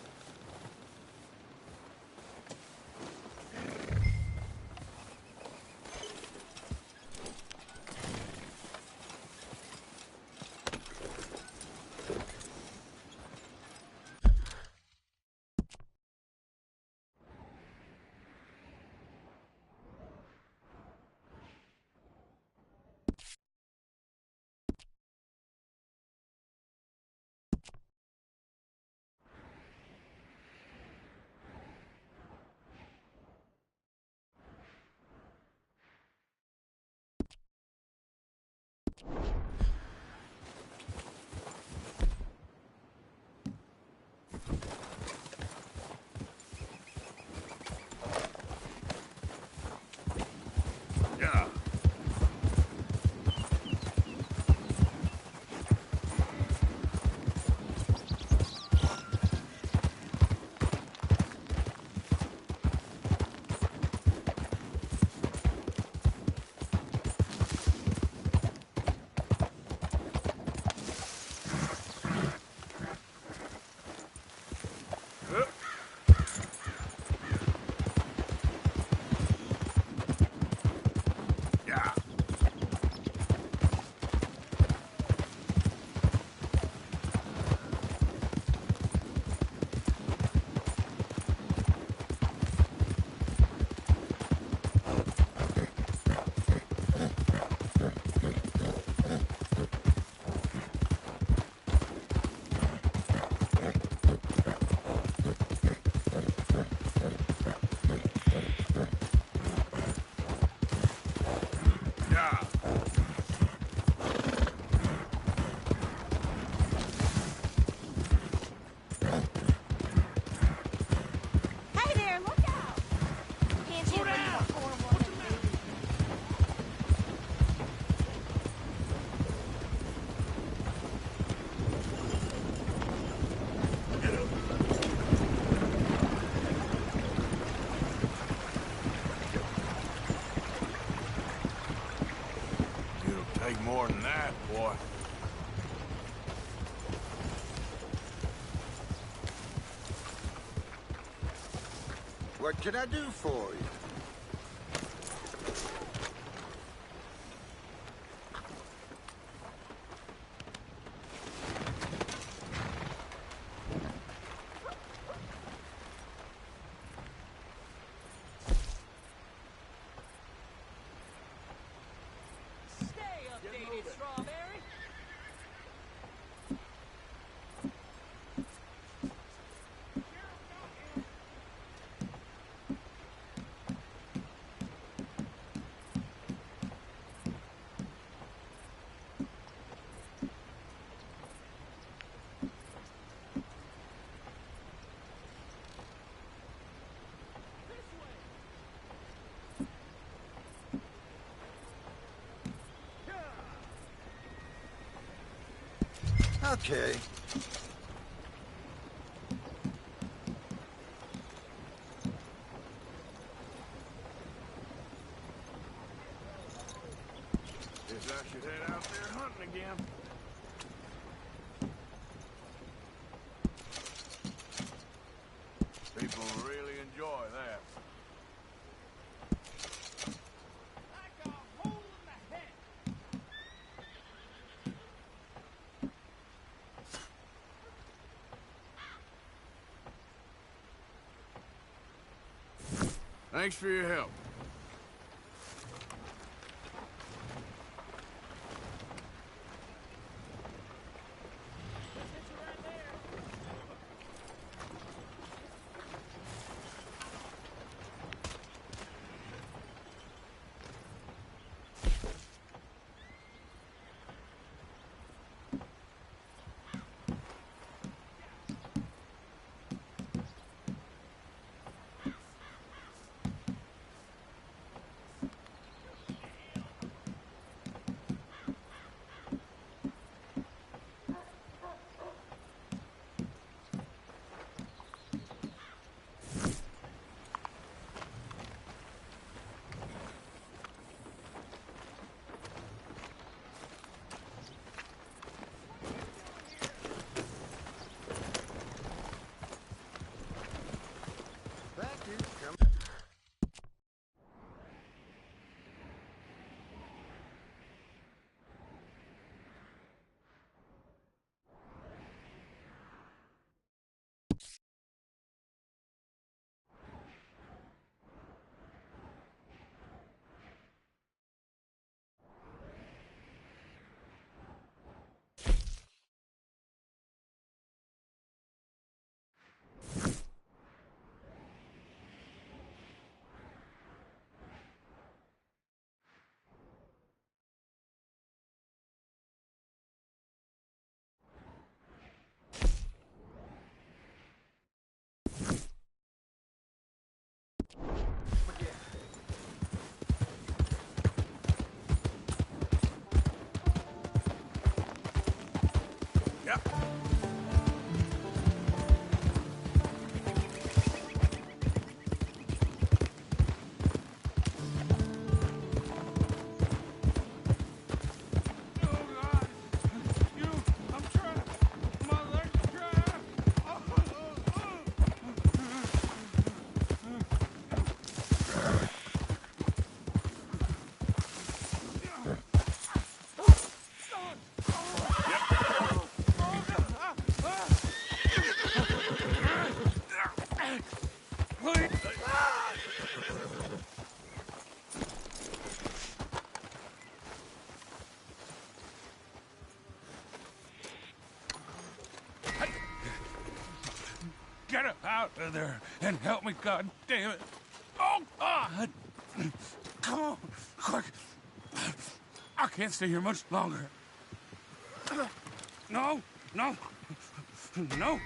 L: What can I do for you? Okay.
B: Guess I should head out there hunting again. People really enjoy that. Thanks for your help. Get out of there and help me, God damn it! Oh God! Come on, quick! I can't stay here much longer. No, no, no!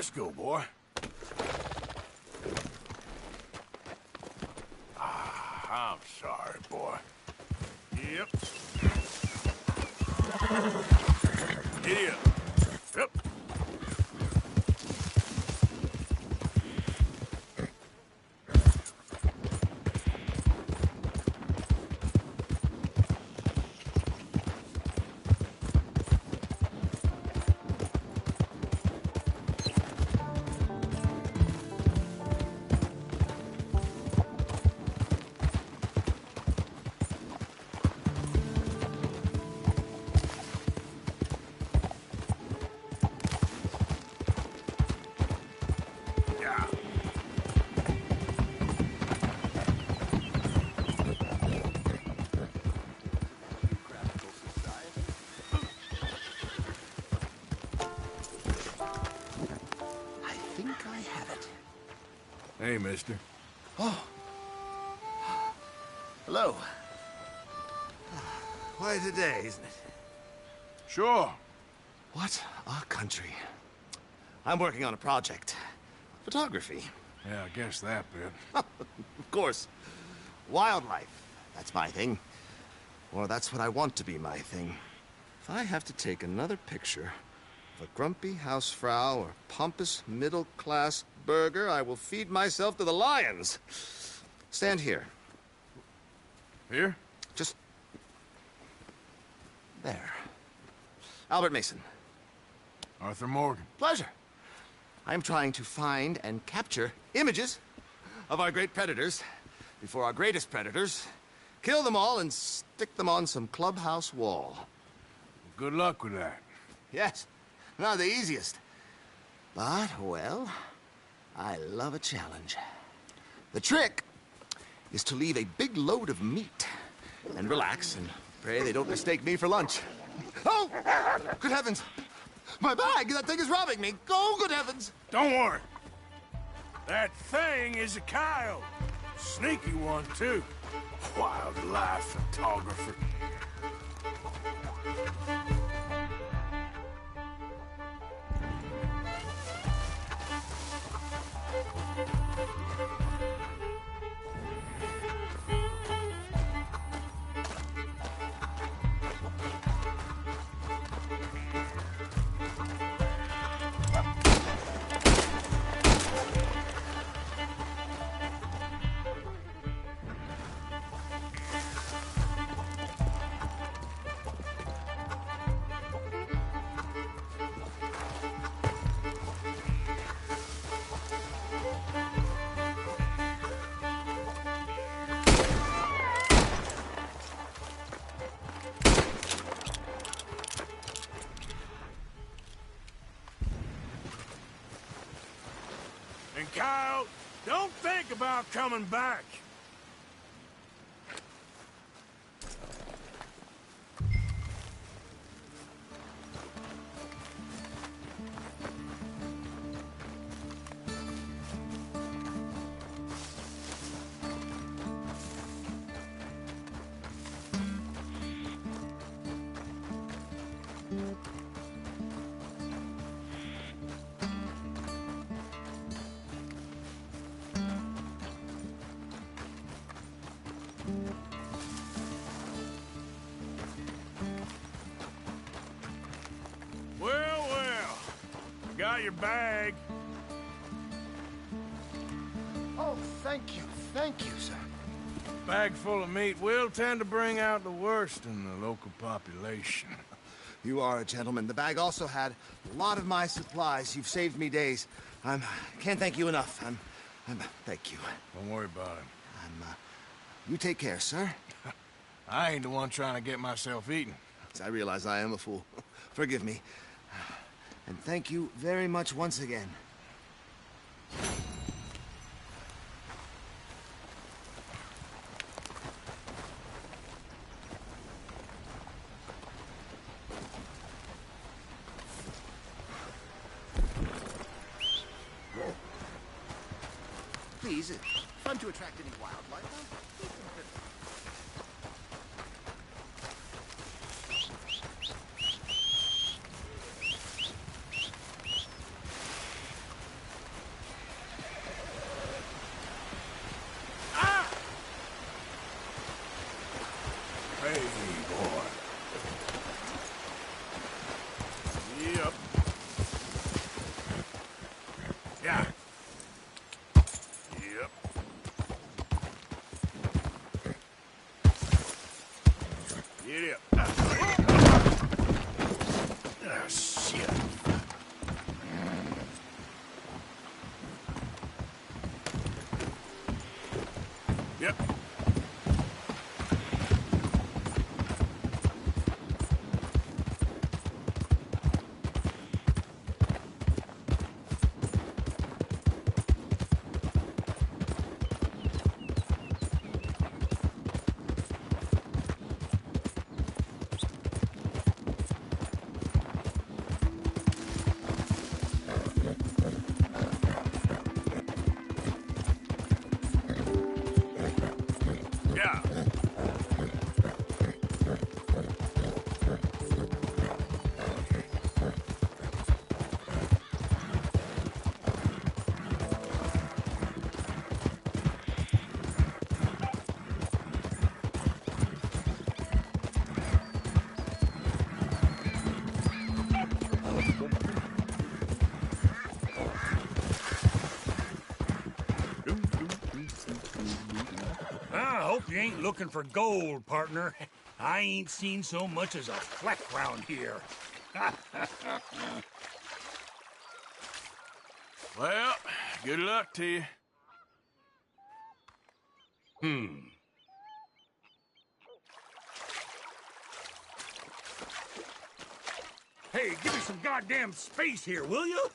B: Let's go, boy. I'm sorry, boy. Yep. Giddy up. Yep. Hey, mister.
G: Oh. Hello. Quite a day, isn't it?
B: Sure.
G: What a country. I'm working on a project. Photography.
B: Yeah, I guess that bit.
G: Of course. Wildlife. That's my thing. Or that's what I want to be my thing. If I have to take another picture of a grumpy housefrau or pompous middle-class burger, I will feed myself to the lions. Stand here.
B: Here?
G: Just... there. Albert Mason.
B: Arthur Morgan.
G: Pleasure. I'm trying to find and capture images of our great predators before our greatest predators kill them all and stick them on some clubhouse wall.
B: Good luck with that.
G: Yes, not the easiest. But, well, I love a challenge. The trick is to leave a big load of meat and relax and pray they don't mistake me for lunch. Oh! Good heavens! My bag! That thing is robbing me! Oh, good heavens!
B: Don't worry. That thing is a coyote. Sneaky one, too. Wildlife photographer. And Kyle, don't think about coming back. Got your bag.
G: Oh, thank you, sir.
B: Bag full of meat will tend to bring out the worst in the local population.
G: You are a gentleman. The bag also had a lot of my supplies. You've saved me days. Can't thank you enough. Thank you.
B: Don't worry about it.
G: You take care, sir.
B: I ain't the one trying to get myself eaten.
G: I realize I am a fool. Forgive me. And thank you very much once again. Please, it's fun to attract any wildlife.
B: Giddy up. Ah, shit. Yep. Yeah.
M: I hope you ain't looking for gold, partner. I ain't seen so much as a fleck round here.
B: Well, good luck to you.
M: Hey, give me some goddamn space here, will you?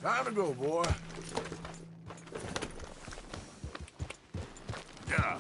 B: Time to go, boy. Yeah.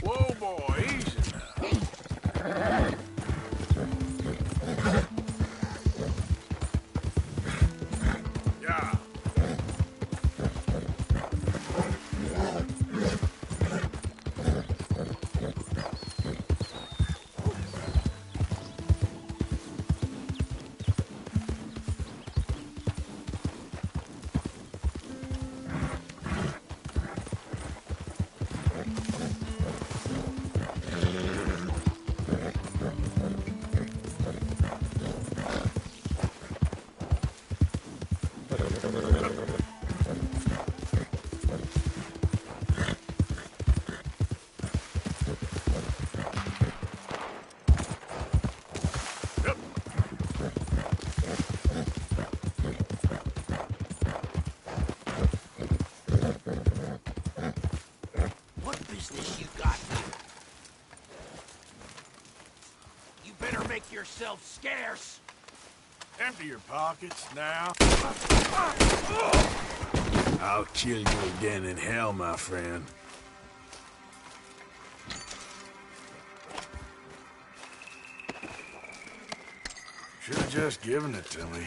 B: Whoa, boy, easy now. Yeah.
F: business you got here? You better make yourself scarce.
B: Empty your pockets now. I'll kill you again in hell, my friend. Should have just given it to me.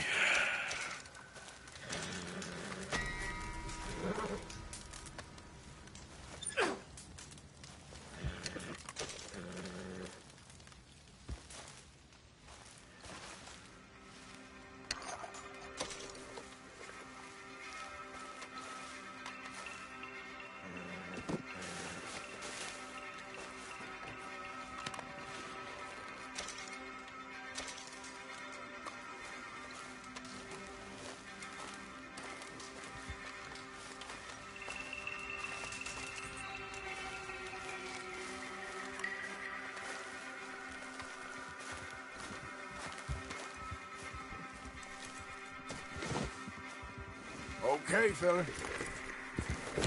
B: Okay, fella.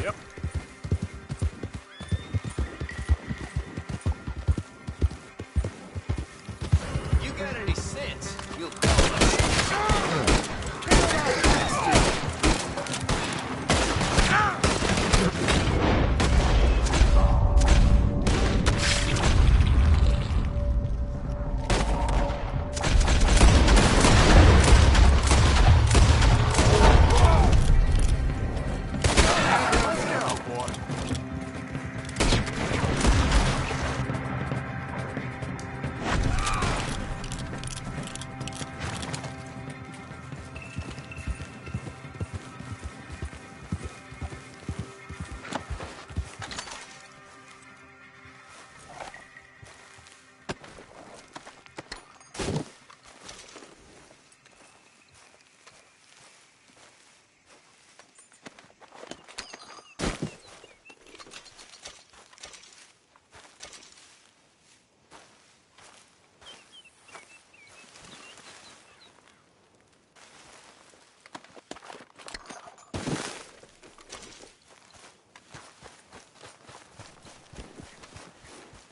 B: Yep.
F: You got any sense? You'll call us.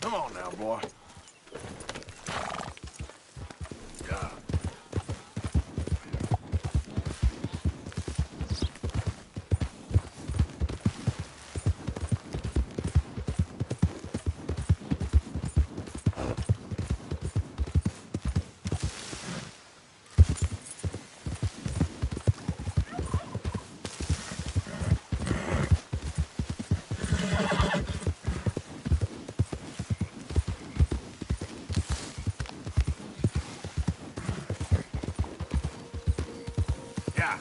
B: Come on now, boy. God. Yeah.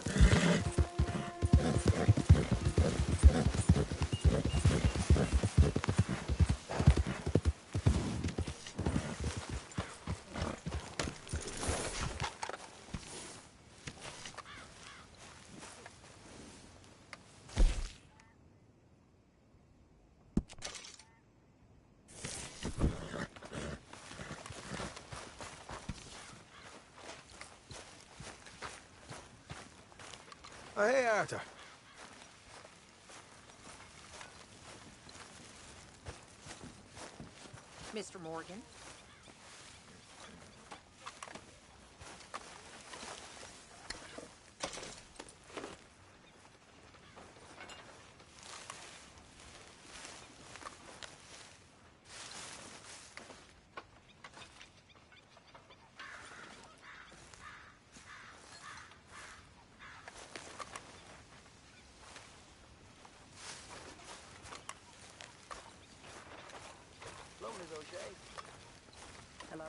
N: Hey, Arthur.
O: Mr. Morgan? Hello?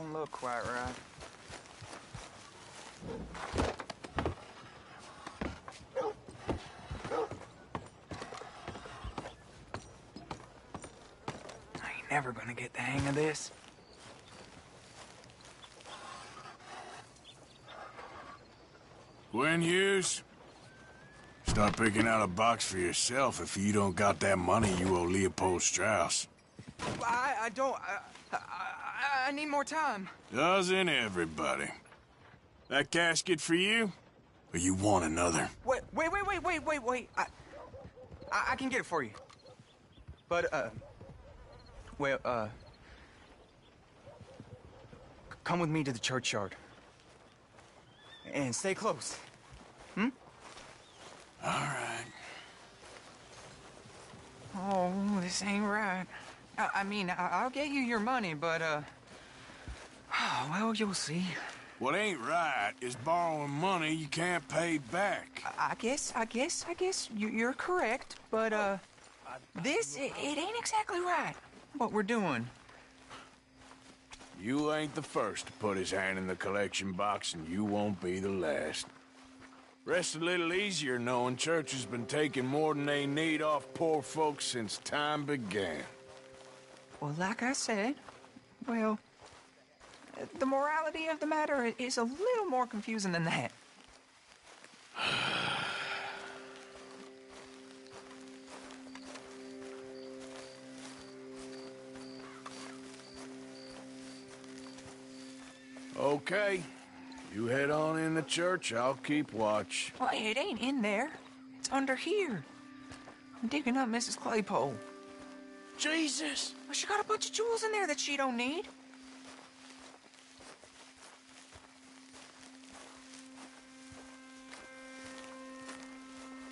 K: don't look quite right. I ain't never gonna get the hang of this.
B: Gwen Hughes, start picking out a box for yourself if you don't got that money you owe Leopold Strauss.
K: I don't... I need more time.
B: Doesn't everybody? That casket for you? Or you want another?
K: Wait. I can get it for you. But, come with me to the churchyard. And stay close. Hmm?
B: All right.
K: Oh, this ain't right. I mean, I'll get you your money, but, well, you'll see.
B: What ain't right is borrowing money you can't pay back.
K: I guess you're correct, but, it ain't exactly right, what we're doing.
B: You ain't the first to put his hand in the collection box, and you won't be the last. Rest a little easier knowing church has been taking more than they need off poor folks since time began.
K: Well, like I said, well, the morality of the matter is a little more confusing than that.
B: Okay. You head on in the church, I'll keep watch.
K: Well, it ain't in there. It's under here. I'm digging up Mrs. Claypole.
B: Jesus!
K: Well, she got a bunch of jewels in there that she don't need.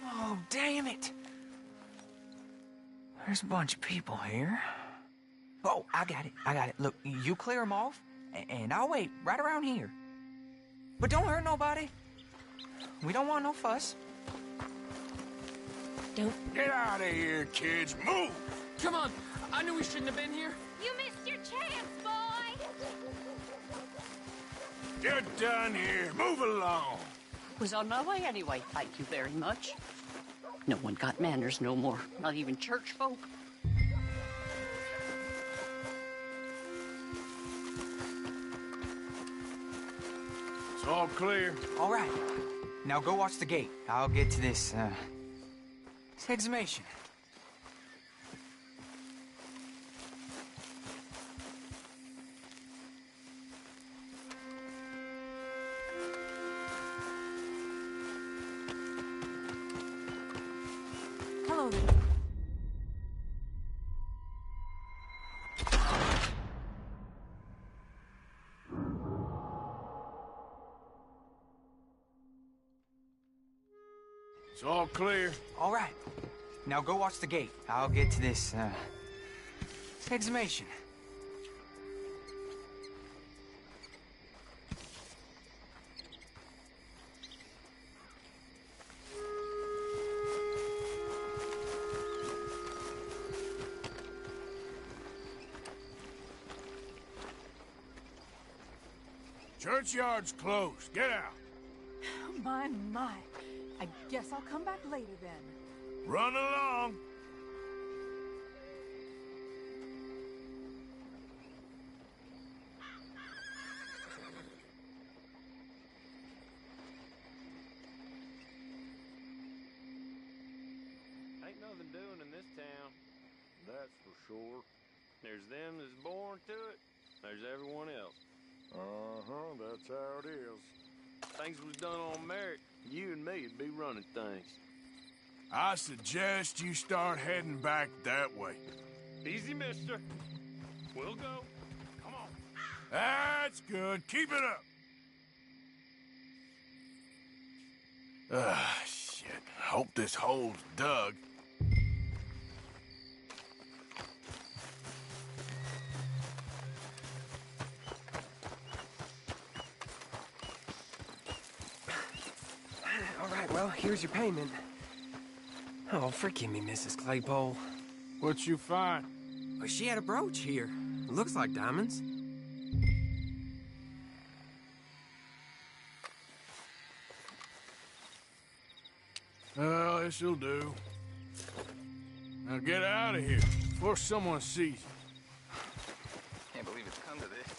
K: Oh, damn it. There's a bunch of people here. Oh, I got it. Look, you clear them off, and I'll wait right around here. But don't hurt nobody. We don't want no fuss.
O: Don't.
B: Get out of here, kids. Move!
N: Come on. I knew we shouldn't have been here.
P: You missed your chance, boy!
B: You're done here. Move along.
O: Was on my way anyway, thank you very much. No one got manners no more, not even church folk.
B: It's all clear.
K: All right. Now go watch the gate. I'll get to this exhumation.
O: Hello there.
B: It's all clear.
K: All right. Now go watch the gate. I'll get to this exhumation.
B: Churchyard's closed. Get out.
Q: My. I guess I'll come back later then.
B: Run along.
R: Ain't nothing doing in this town. That's for sure. There's them that's born to it. There's everyone else.
A: That's how it is.
R: Things was done on merit. You and me would be running things.
B: I suggest you start heading back that way.
R: Easy, mister. We'll go. Come on.
B: That's good. Keep it up. Shit. Hope this hole's dug.
F: All right, well, here's your payment. Oh, forgive me, Mrs. Claypole.
B: What you find?
F: Well, she had a brooch here. Looks like diamonds.
B: Well, this'll do. Now get out of here before someone sees you.
R: Can't believe it's come to this.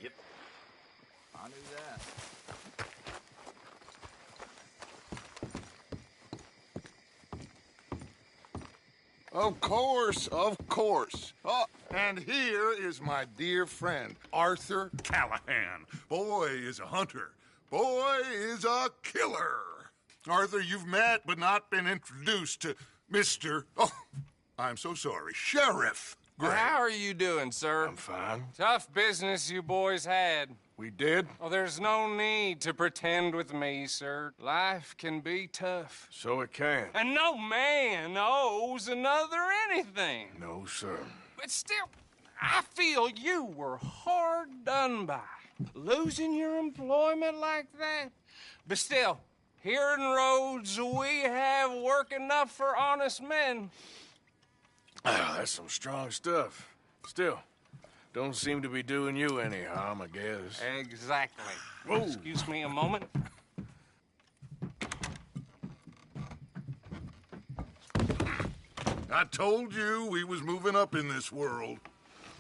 L: Yep. I knew that.
C: Of course, of course. Oh, and here is my dear friend, Arthur Callahan. Boy is a hunter. Boy is a killer. Arthur, you've met but not been introduced to Mr. Oh, I'm so sorry, Sheriff Gray.
E: How are you doing, sir?
B: I'm fine.
E: Tough business you boys had.
B: We did?
E: Oh, there's no need to pretend with me, sir. Life can be tough.
B: So it can.
E: And no man owes another anything.
B: No, sir.
E: But still, I feel you were hard done by. Losing your employment like that. But still, here in Rhodes, we have work enough for honest men.
B: Ah, that's some strong stuff. Still, don't seem to be doing you any harm, I guess.
E: Exactly.
B: Whoa.
E: Excuse me a moment.
C: I told you we was moving up in this world.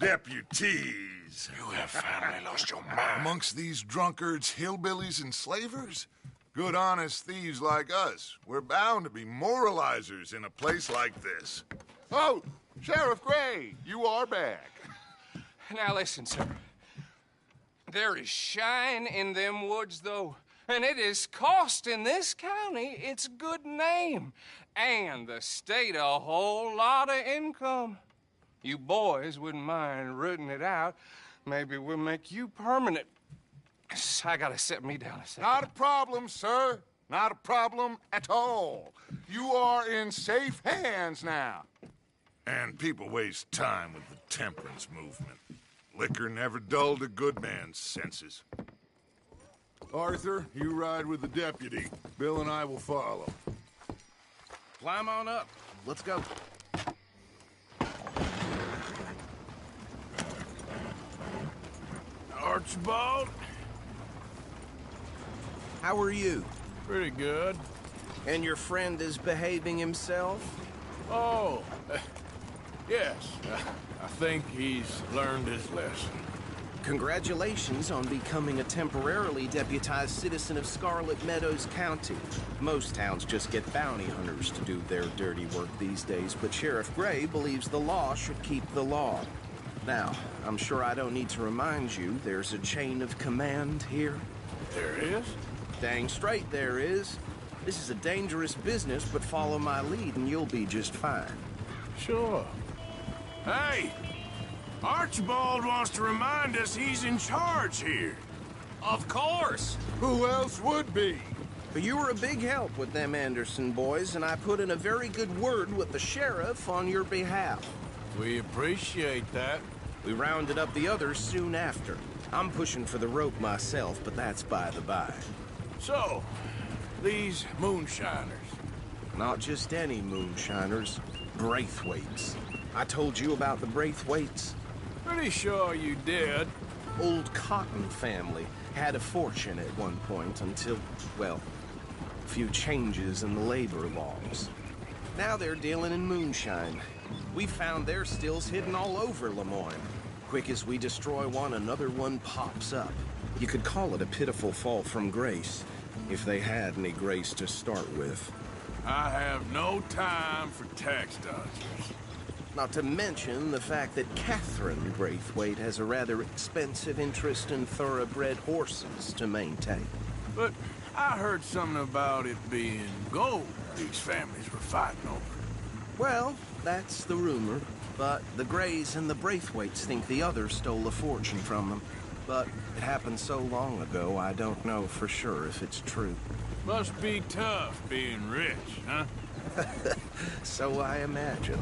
C: Deputies.
B: You have finally lost your mind.
C: Amongst these drunkards, hillbillies, and slavers? Good, honest thieves like us. We're bound to be moralizers in a place like this. Oh, Sheriff Gray, you are back.
E: Now listen, sir. There is shine in them woods, though, and it is costing this county its good name and the state a whole lot of income. You boys wouldn't mind rooting it out. Maybe we'll make you permanent. I gotta sit me down a second.
C: Not a problem, sir. Not a problem at all. You are in safe hands now. And people waste time with the temperance movement. Liquor never dulled a good man's senses. Arthur, you ride with the deputy. Bill and I will follow.
F: Climb on up. Let's go.
B: Archibald?
F: How are you?
B: Pretty good.
F: And your friend is behaving himself?
B: Oh, yes. I think he's learned his lesson.
F: Congratulations on becoming a temporarily deputized citizen of Scarlet Meadows County. Most towns just get bounty hunters to do their dirty work these days, but Sheriff Gray believes the law should keep the law. Now, I'm sure I don't need to remind you there's a chain of command here.
B: There is?
F: Dang straight there is. This is a dangerous business, but follow my lead and you'll be just fine.
B: Sure. Hey! Archibald wants to remind us he's in charge here.
E: Of course!
C: Who else would be?
F: But you were a big help with them Anderson boys, and I put in a very good word with the sheriff on your behalf.
B: We appreciate that.
F: We rounded up the others soon after. I'm pushing for the rope myself, but that's by the by.
B: So, these moonshiners.
F: Not just any moonshiners. Braithwaites. I told you about the Braithwaites?
B: Pretty sure you did.
F: Old Cotton family had a fortune at one point until, well, a few changes in the labor laws. Now they're dealing in moonshine. We found their stills hidden all over Lemoyne. Quick as we destroy one, another one pops up. You could call it a pitiful fall from grace, if they had any grace to start with.
B: I have no time for tax dodgers.
F: Not to mention the fact that Catherine Braithwaite has a rather expensive interest in thoroughbred horses to maintain.
B: But I heard something about it being gold these families were fighting over.
S: Well, that's the rumor. But the Greys and the Braithwaites think the others stole a fortune from them. But it happened so long ago, I don't know for sure if it's true.
B: Must be tough being rich, huh?
S: So I imagine.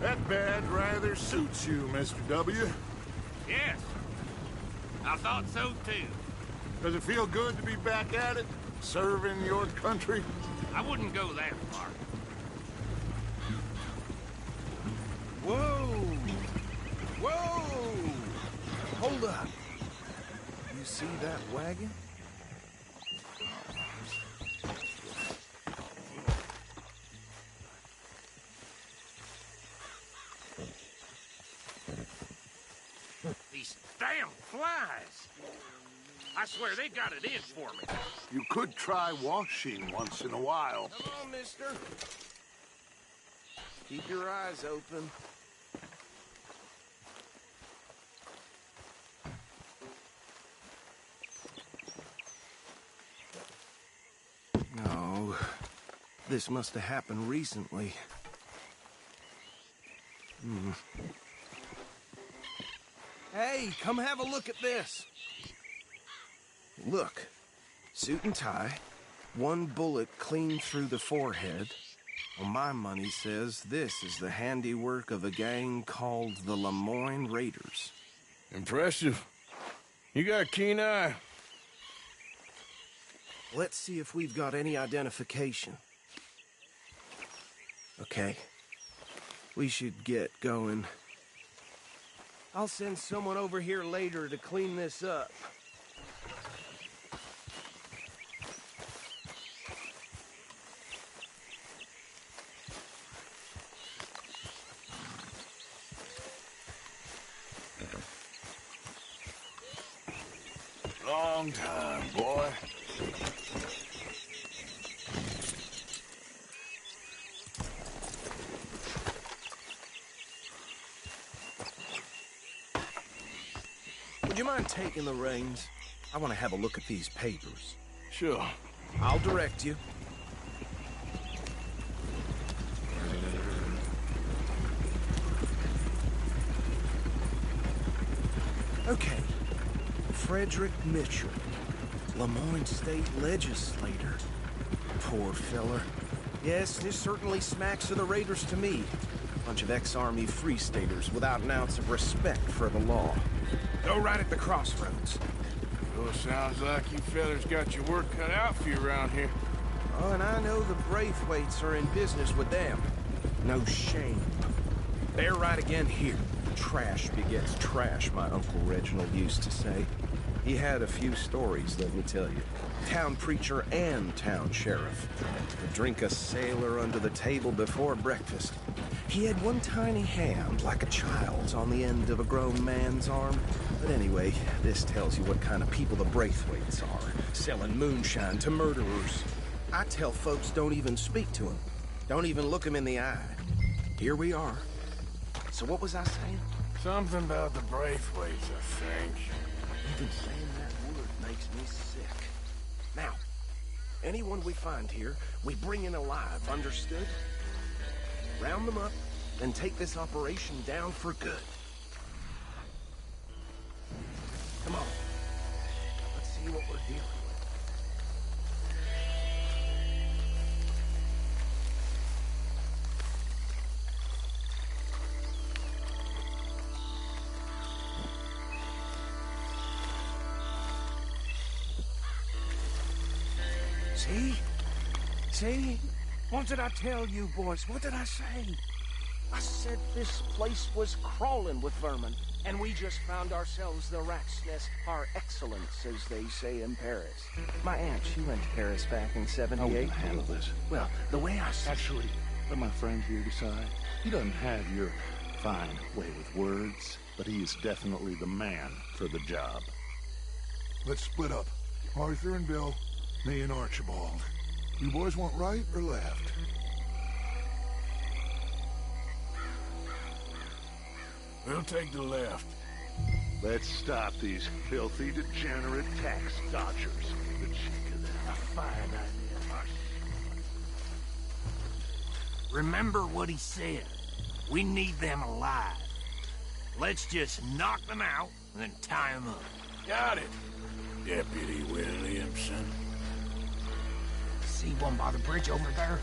C: That badge rather suits you, Mr. W.
M: Yes. I thought so, too.
C: Does it feel good to be back at it? Serving your country?
M: I wouldn't go that far.
S: Whoa! Whoa! Hold up. You see that wagon?
M: These damn flies! I swear they got it in for me.
C: You could try washing once in a while.
S: Come on, mister. Keep your eyes open. No. This must have happened recently. Hey, come have a look at this. Look. Suit and tie. One bullet clean through the forehead. Well, my money says this is the handiwork of a gang called the Lemoyne Raiders.
B: Impressive. You got a keen eye.
S: Let's see if we've got any identification. Okay. We should get going. I'll send someone over here later to clean this up.
B: Long time, boy.
S: Would you mind taking the reins? I want to have a look at these papers.
B: Sure.
S: I'll direct you. Okay. Frederick Mitchell, Lemoyne State Legislator. Poor feller. Yes, this certainly smacks of the Raiders to me. Bunch of ex-Army Free Staters without an ounce of respect for the law. Go right at the crossroads.
B: Well, sounds like you fellas got your work cut out for you around here.
S: Oh, and I know the Braithwaites are in business with them. No shame. Bear right again here. Trash begets trash, my Uncle Reginald used to say. He had a few stories, let me tell you. Town preacher and town sheriff. Would drink a sailor under the table before breakfast. He had one tiny hand, like a child's, on the end of a grown man's arm. But anyway, this tells you what kind of people the Braithwaites are. Selling moonshine to murderers. I tell folks don't even speak to them. Don't even look them in the eye. Here we are. So what was I saying?
B: Something about the Braithwaites, I think.
S: Even saying that word makes me sick. Now, anyone we find here, we bring in alive, understood? Round them up, and take this operation down for good. Come on. Let's see what we're dealing with. See? See? What did I tell you, boys? What did I say? I said this place was crawling with vermin, and we just found ourselves the rat's nest par excellence, as they say in Paris. My aunt, she went to Paris back in '78.
T: I wouldn't handle this.
S: Well, the way I see...
T: Actually, let my friend here decide. He doesn't have your fine way with words, but he is definitely the man for the job.
C: Let's split up. Arthur and Bill, me and Archibald. You boys want right or left?
B: We'll take the left.
C: Let's stop these filthy, degenerate tax dodgers. The cheek of that.
S: A fine idea.
U: Remember what he said. We need them alive. Let's just knock them out and then tie them up.
B: Got it, Deputy Williamson.
F: See one by the bridge over there?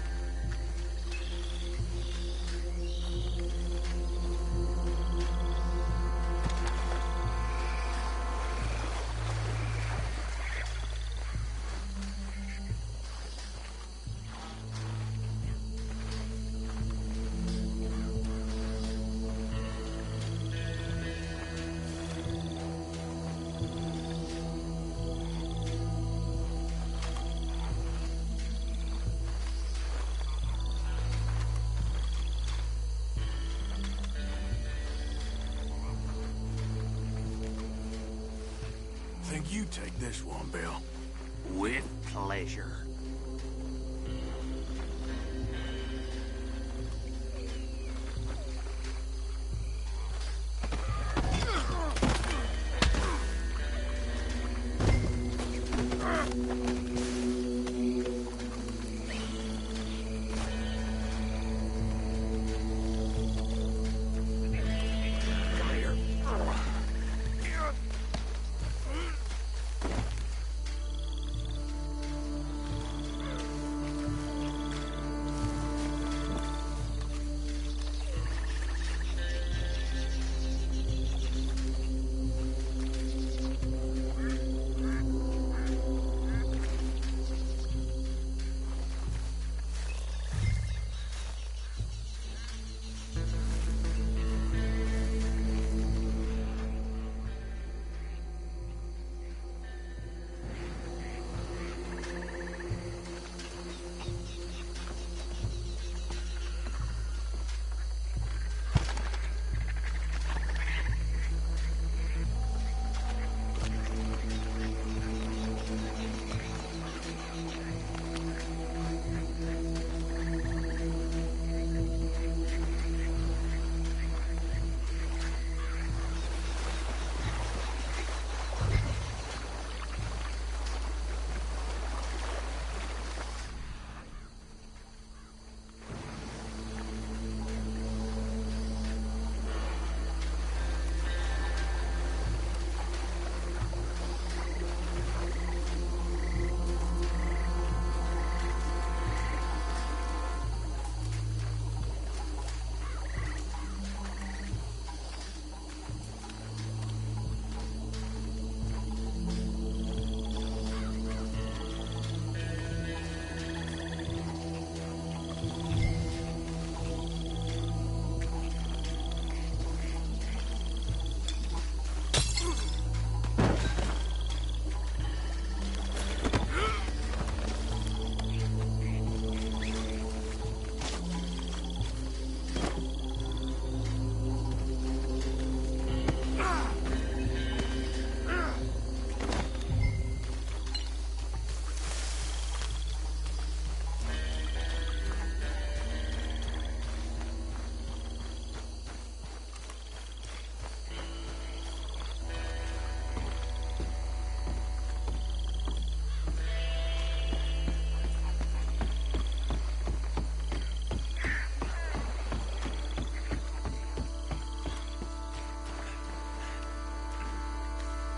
B: Think you take this one, Bill.
U: With pleasure.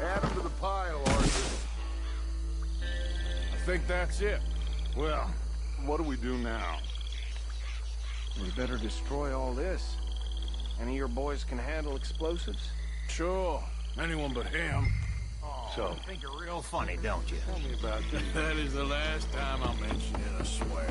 C: Add them to the pile, Arthur.
B: I think that's it.
C: Well, what do we do now?
S: We better destroy all this. Any of your boys can handle explosives?
B: Sure. Anyone but him.
U: So, you think you're real funny, don't you?
C: Tell me about this.
B: That is the last time I'll mention it, I swear.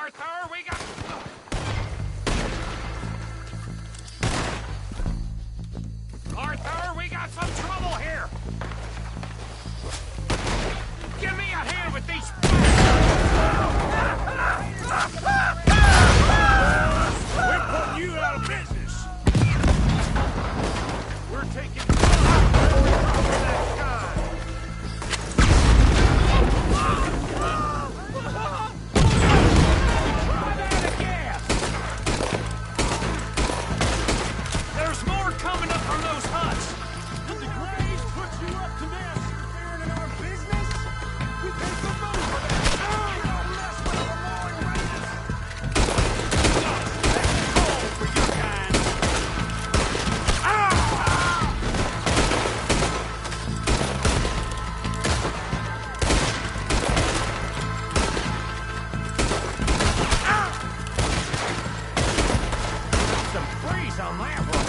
F: Arthur, we got... Arthur, we got some trouble here! Give me a hand with these... We're putting you out of business! We're taking... There's more coming up from those huts! Did the Grays put you up to this? Interfering in our business? We take the money for that! You don't mess with the Lemoyne Raiders! That's cold for your kind! Some freeze on that one!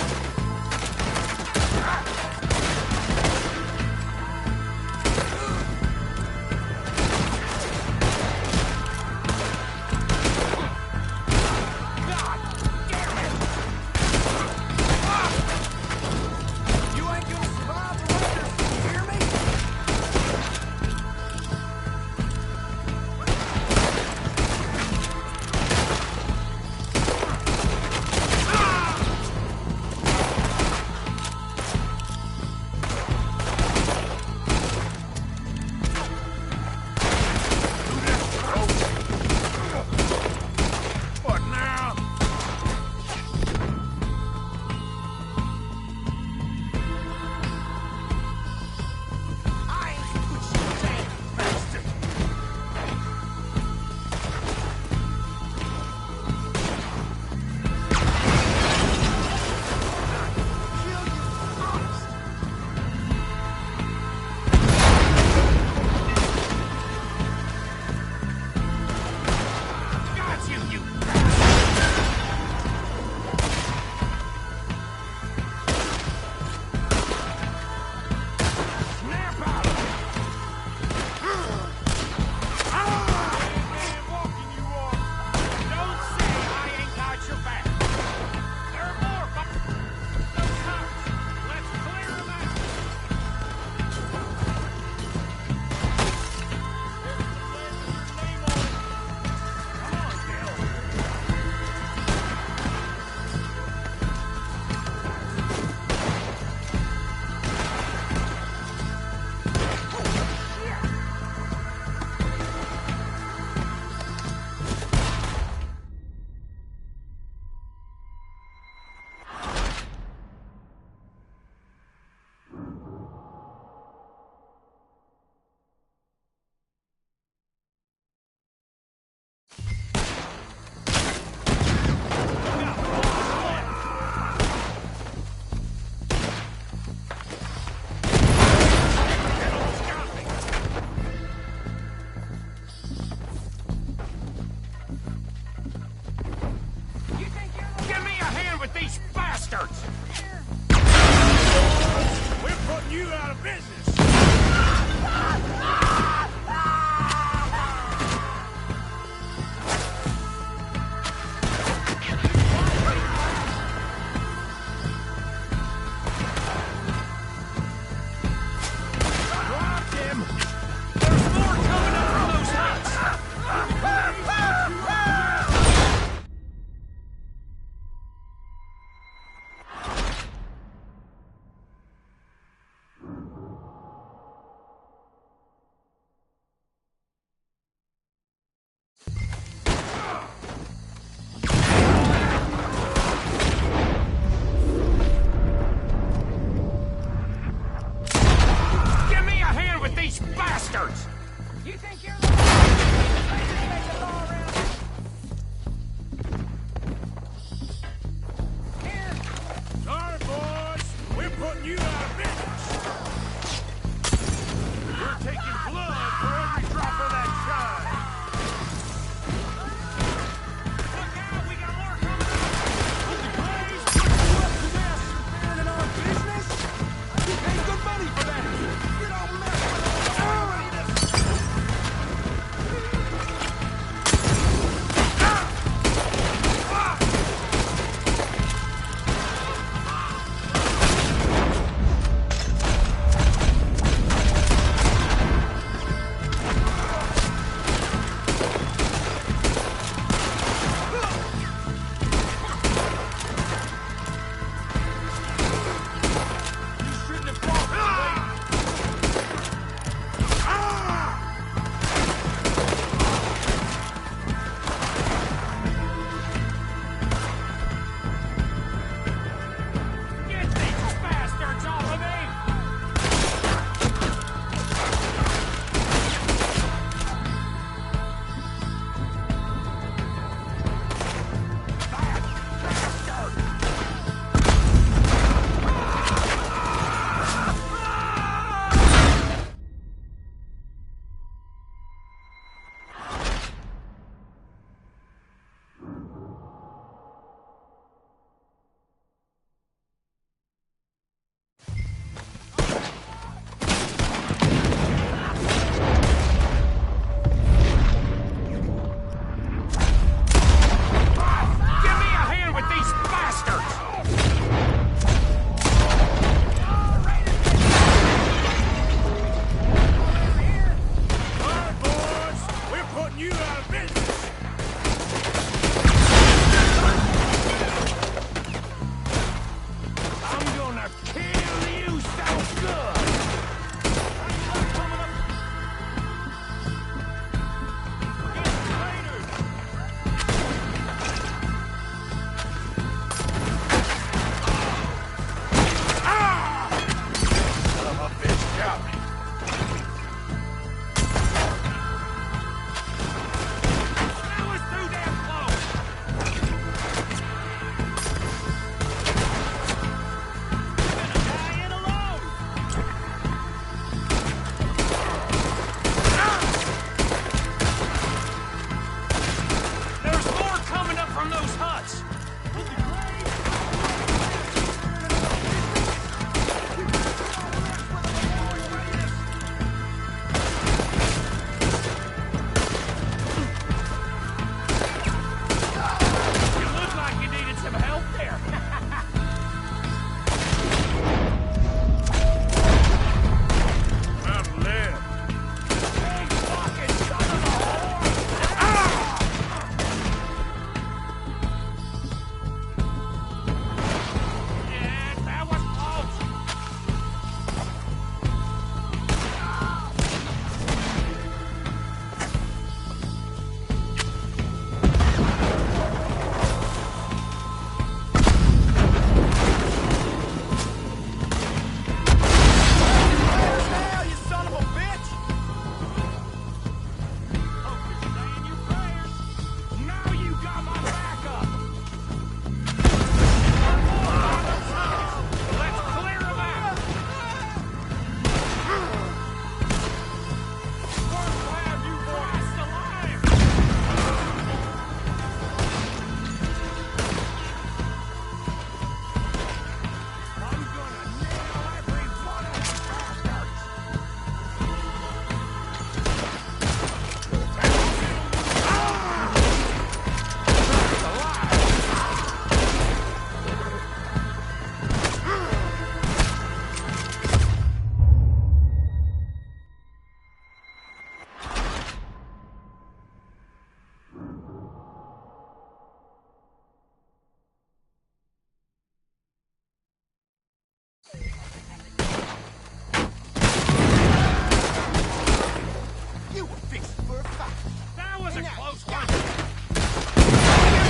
F: You were fixing for a fight.
U: That was a
F: Now,
U: close
F: got
U: one.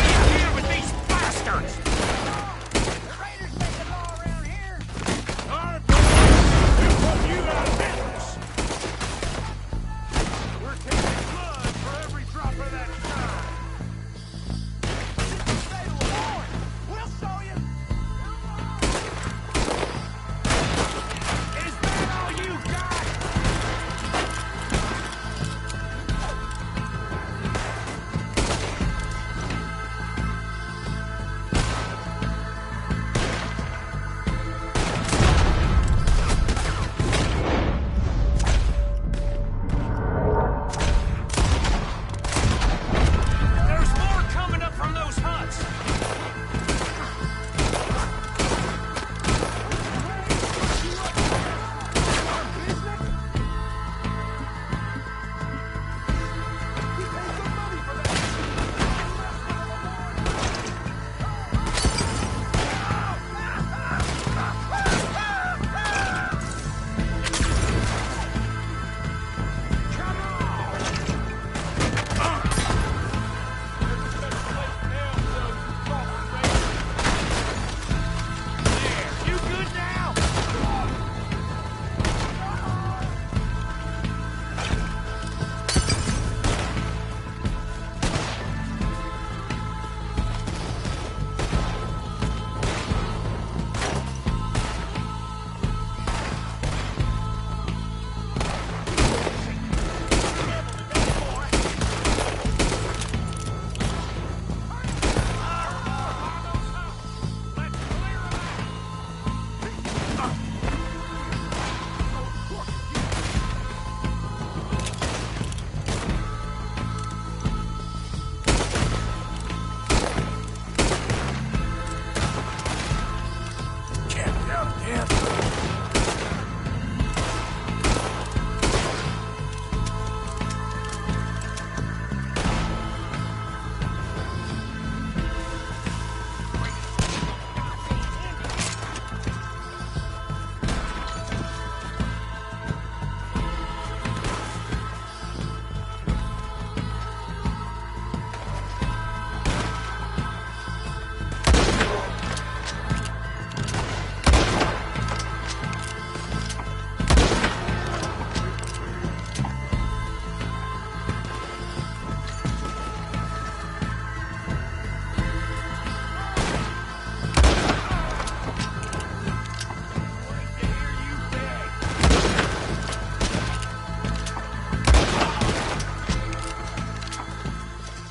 U: Get here with these bastards!
F: The Raiders make the law around here.
U: Our we'll put you out of business.
C: We're taking blood for every drop of that shine.
F: Stay to a warrant. We'll show you.
U: Is that all you got? There's more coming up from those huts. You good now? Camped out again.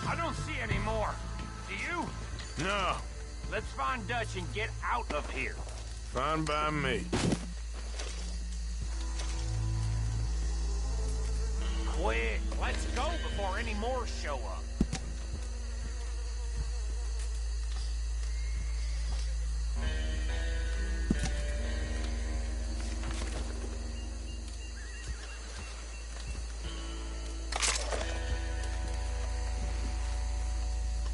U: I don't see any more. Do you?
B: No,
U: Let's find Dutch and get out of here.
B: fine by me.
U: Quick, let's go before any more show up.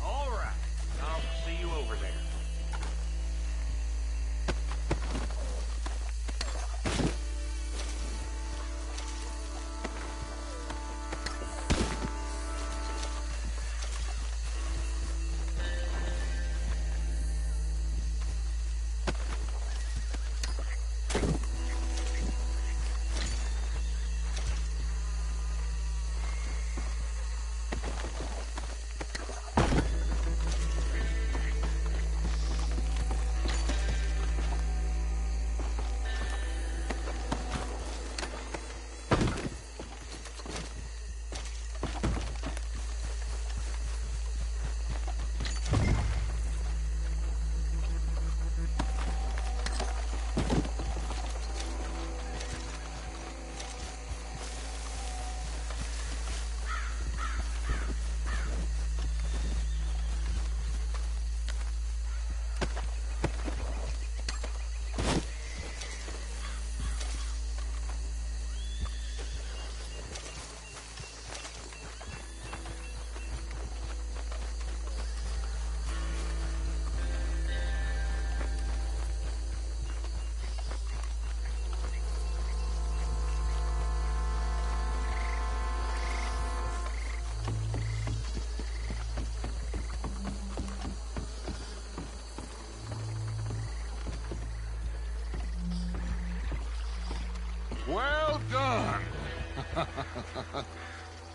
U: All right, I'll see you over there.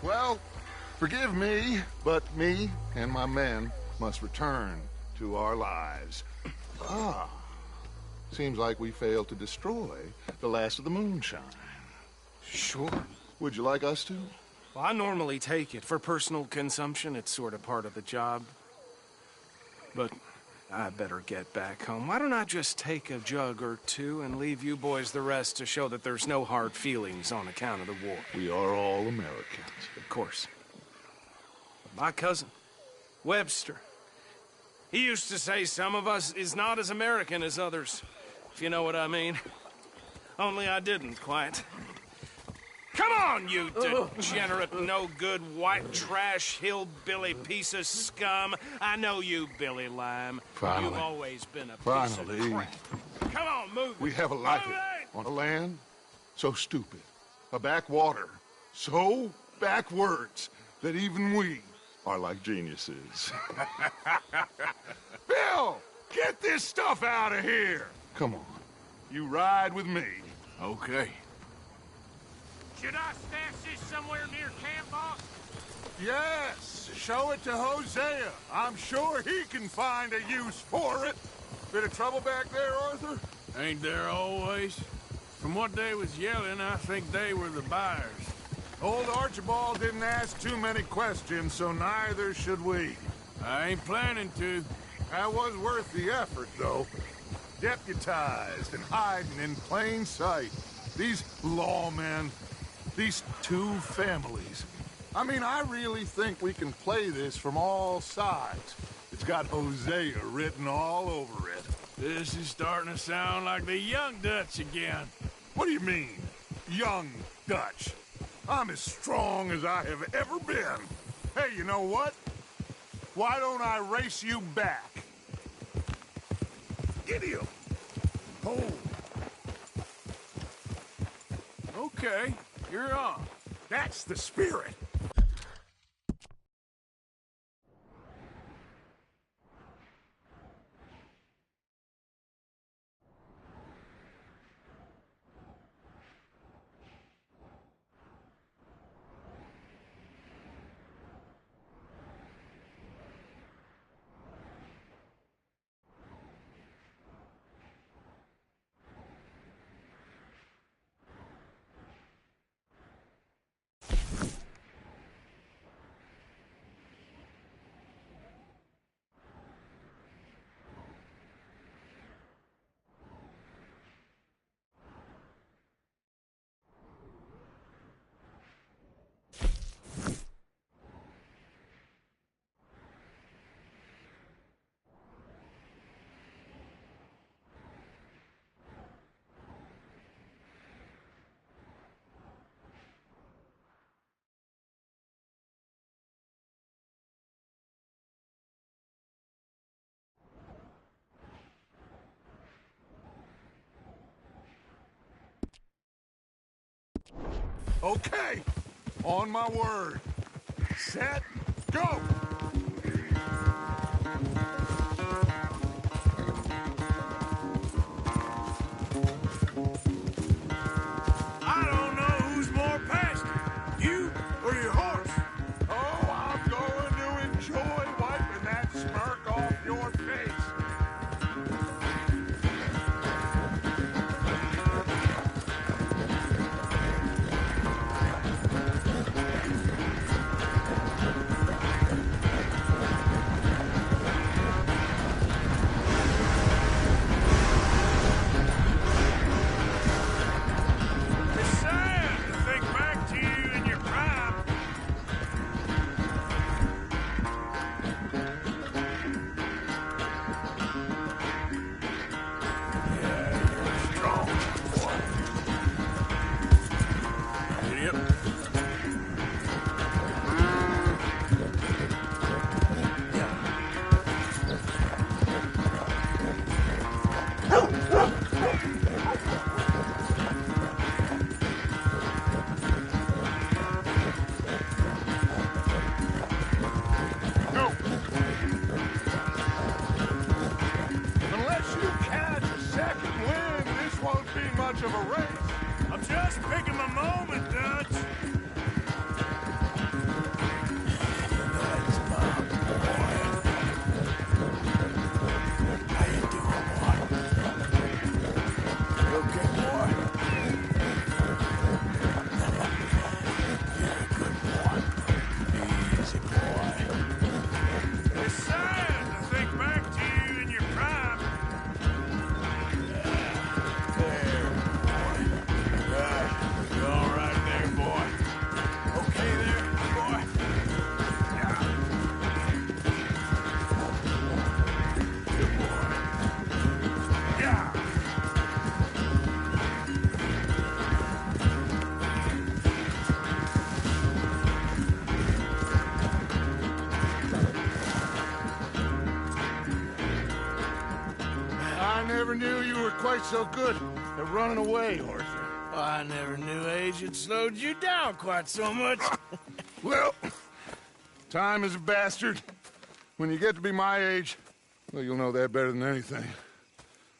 C: Well, forgive me, but me and my men must return to our lives. Ah. Seems like we failed to destroy the last of the moonshine.
S: Sure.
C: Would you like us to?
S: Well, I normally take it. For personal consumption, it's sort of part of the job. But I better get back home. Why don't I just take a jug or two and leave you boys the rest to show that there's no hard feelings on account of the war?
C: We are all Americans.
S: Of course. My cousin, Webster, he used to say some of us is not as American as others, if you know what I mean. Only I didn't quite. Come on, you degenerate, no-good, white trash, hillbilly piece of scum. I know you, Billy Lime.
C: Finally.
S: You've always been a piece of crap. Come on, move it.
C: We have a life on a land so stupid, a backwater so backwards that even we are like geniuses. Bill, get this stuff out of here. Come on, you ride with me.
B: Okay.
M: Should I stash this somewhere near camp, boss?
C: Yes, show it to Hosea. I'm sure he can find a use for it. Bit of trouble back there, Arthur?
B: Ain't there always? From what they was yelling, I think they were the buyers.
C: Old Archibald didn't ask too many questions, so neither should we.
B: I ain't planning to.
C: That was worth the effort, though. Deputized and hiding in plain sight. These lawmen, these two families. I mean, I really think we can play this from all sides. It's got Hosea written all over it.
B: This is starting to sound like the Young Dutch again.
C: What do you mean, Young Dutch? I'm as strong as I have ever been. Hey, you know what? Why don't I race you back? Gideon! Hold.
B: Okay, you're on.
C: That's the spirit. Okay, on my word. Set, go!
B: I don't know who's more pasty, you or your horse.
C: Oh, I'm going to enjoy wiping that smirk off your face. never knew you were quite so good at running away, Arthur.
B: I never knew age had slowed you down quite so much.
C: Well, time is a bastard. When you get to be my age, well, you'll know that better than anything.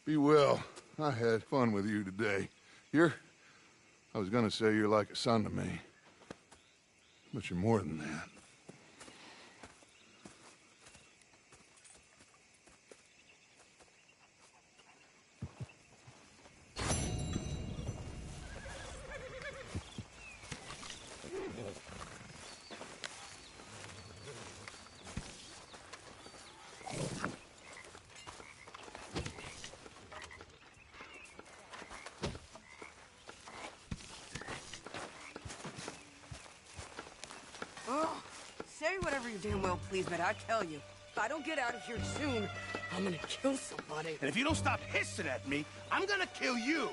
C: Be well. I had fun with you today. I was gonna say you're like a son to me. But you're more than that.
I: Oh, say whatever you damn well please, but I tell you, if I don't get out of here soon, I'm gonna kill somebody.
V: And if you don't stop hissing at me, I'm gonna kill you.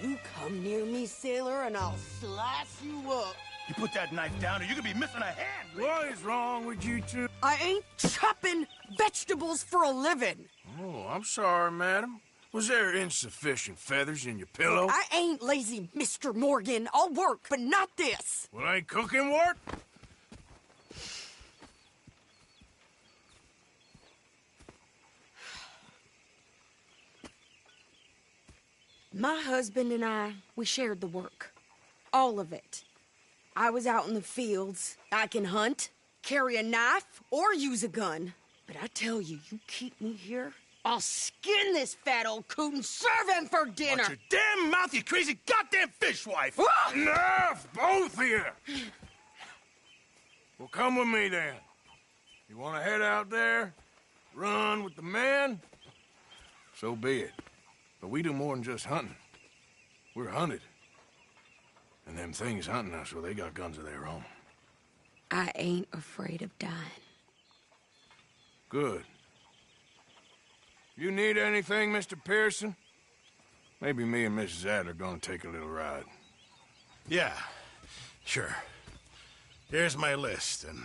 I: You come near me, sailor, and I'll slice you up.
V: You put that knife down or you're gonna be missing a hand.
B: What is wrong with you two?
I: I ain't chopping vegetables for a living.
B: Oh, I'm sorry, madam. Was there insufficient feathers in your pillow?
I: I ain't lazy, Mr. Morgan. I'll work, but not this.
B: Well, ain't cooking work?
I: My husband and I, we shared the work. All of it. I was out in the fields. I can hunt, carry a knife, or use a gun. But I tell you, you keep me here, I'll skin this fat old coot and serve him for dinner.
V: Watch your damn mouth, you crazy goddamn fishwife!
B: Enough, both of you! Well, come with me, then. You want to head out there, run with the men? So be it. But we do more than just hunting. We're hunted. And them things hunting us, well, they got guns of their own.
I: I ain't afraid of dying.
B: Good. You need anything, Mr. Pearson? Maybe me and Mrs. Adler are gonna take a little ride.
V: Yeah, sure. Here's my list, and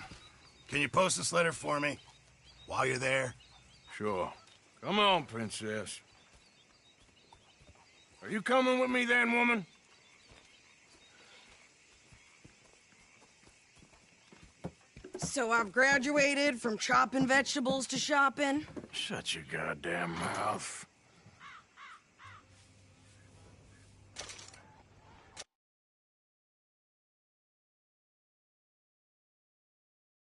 V: can you post this letter for me while you're there?
B: Sure. Come on, Princess. Are you coming with me then, woman?
I: So I've graduated from chopping vegetables to shopping?
B: Shut your goddamn mouth.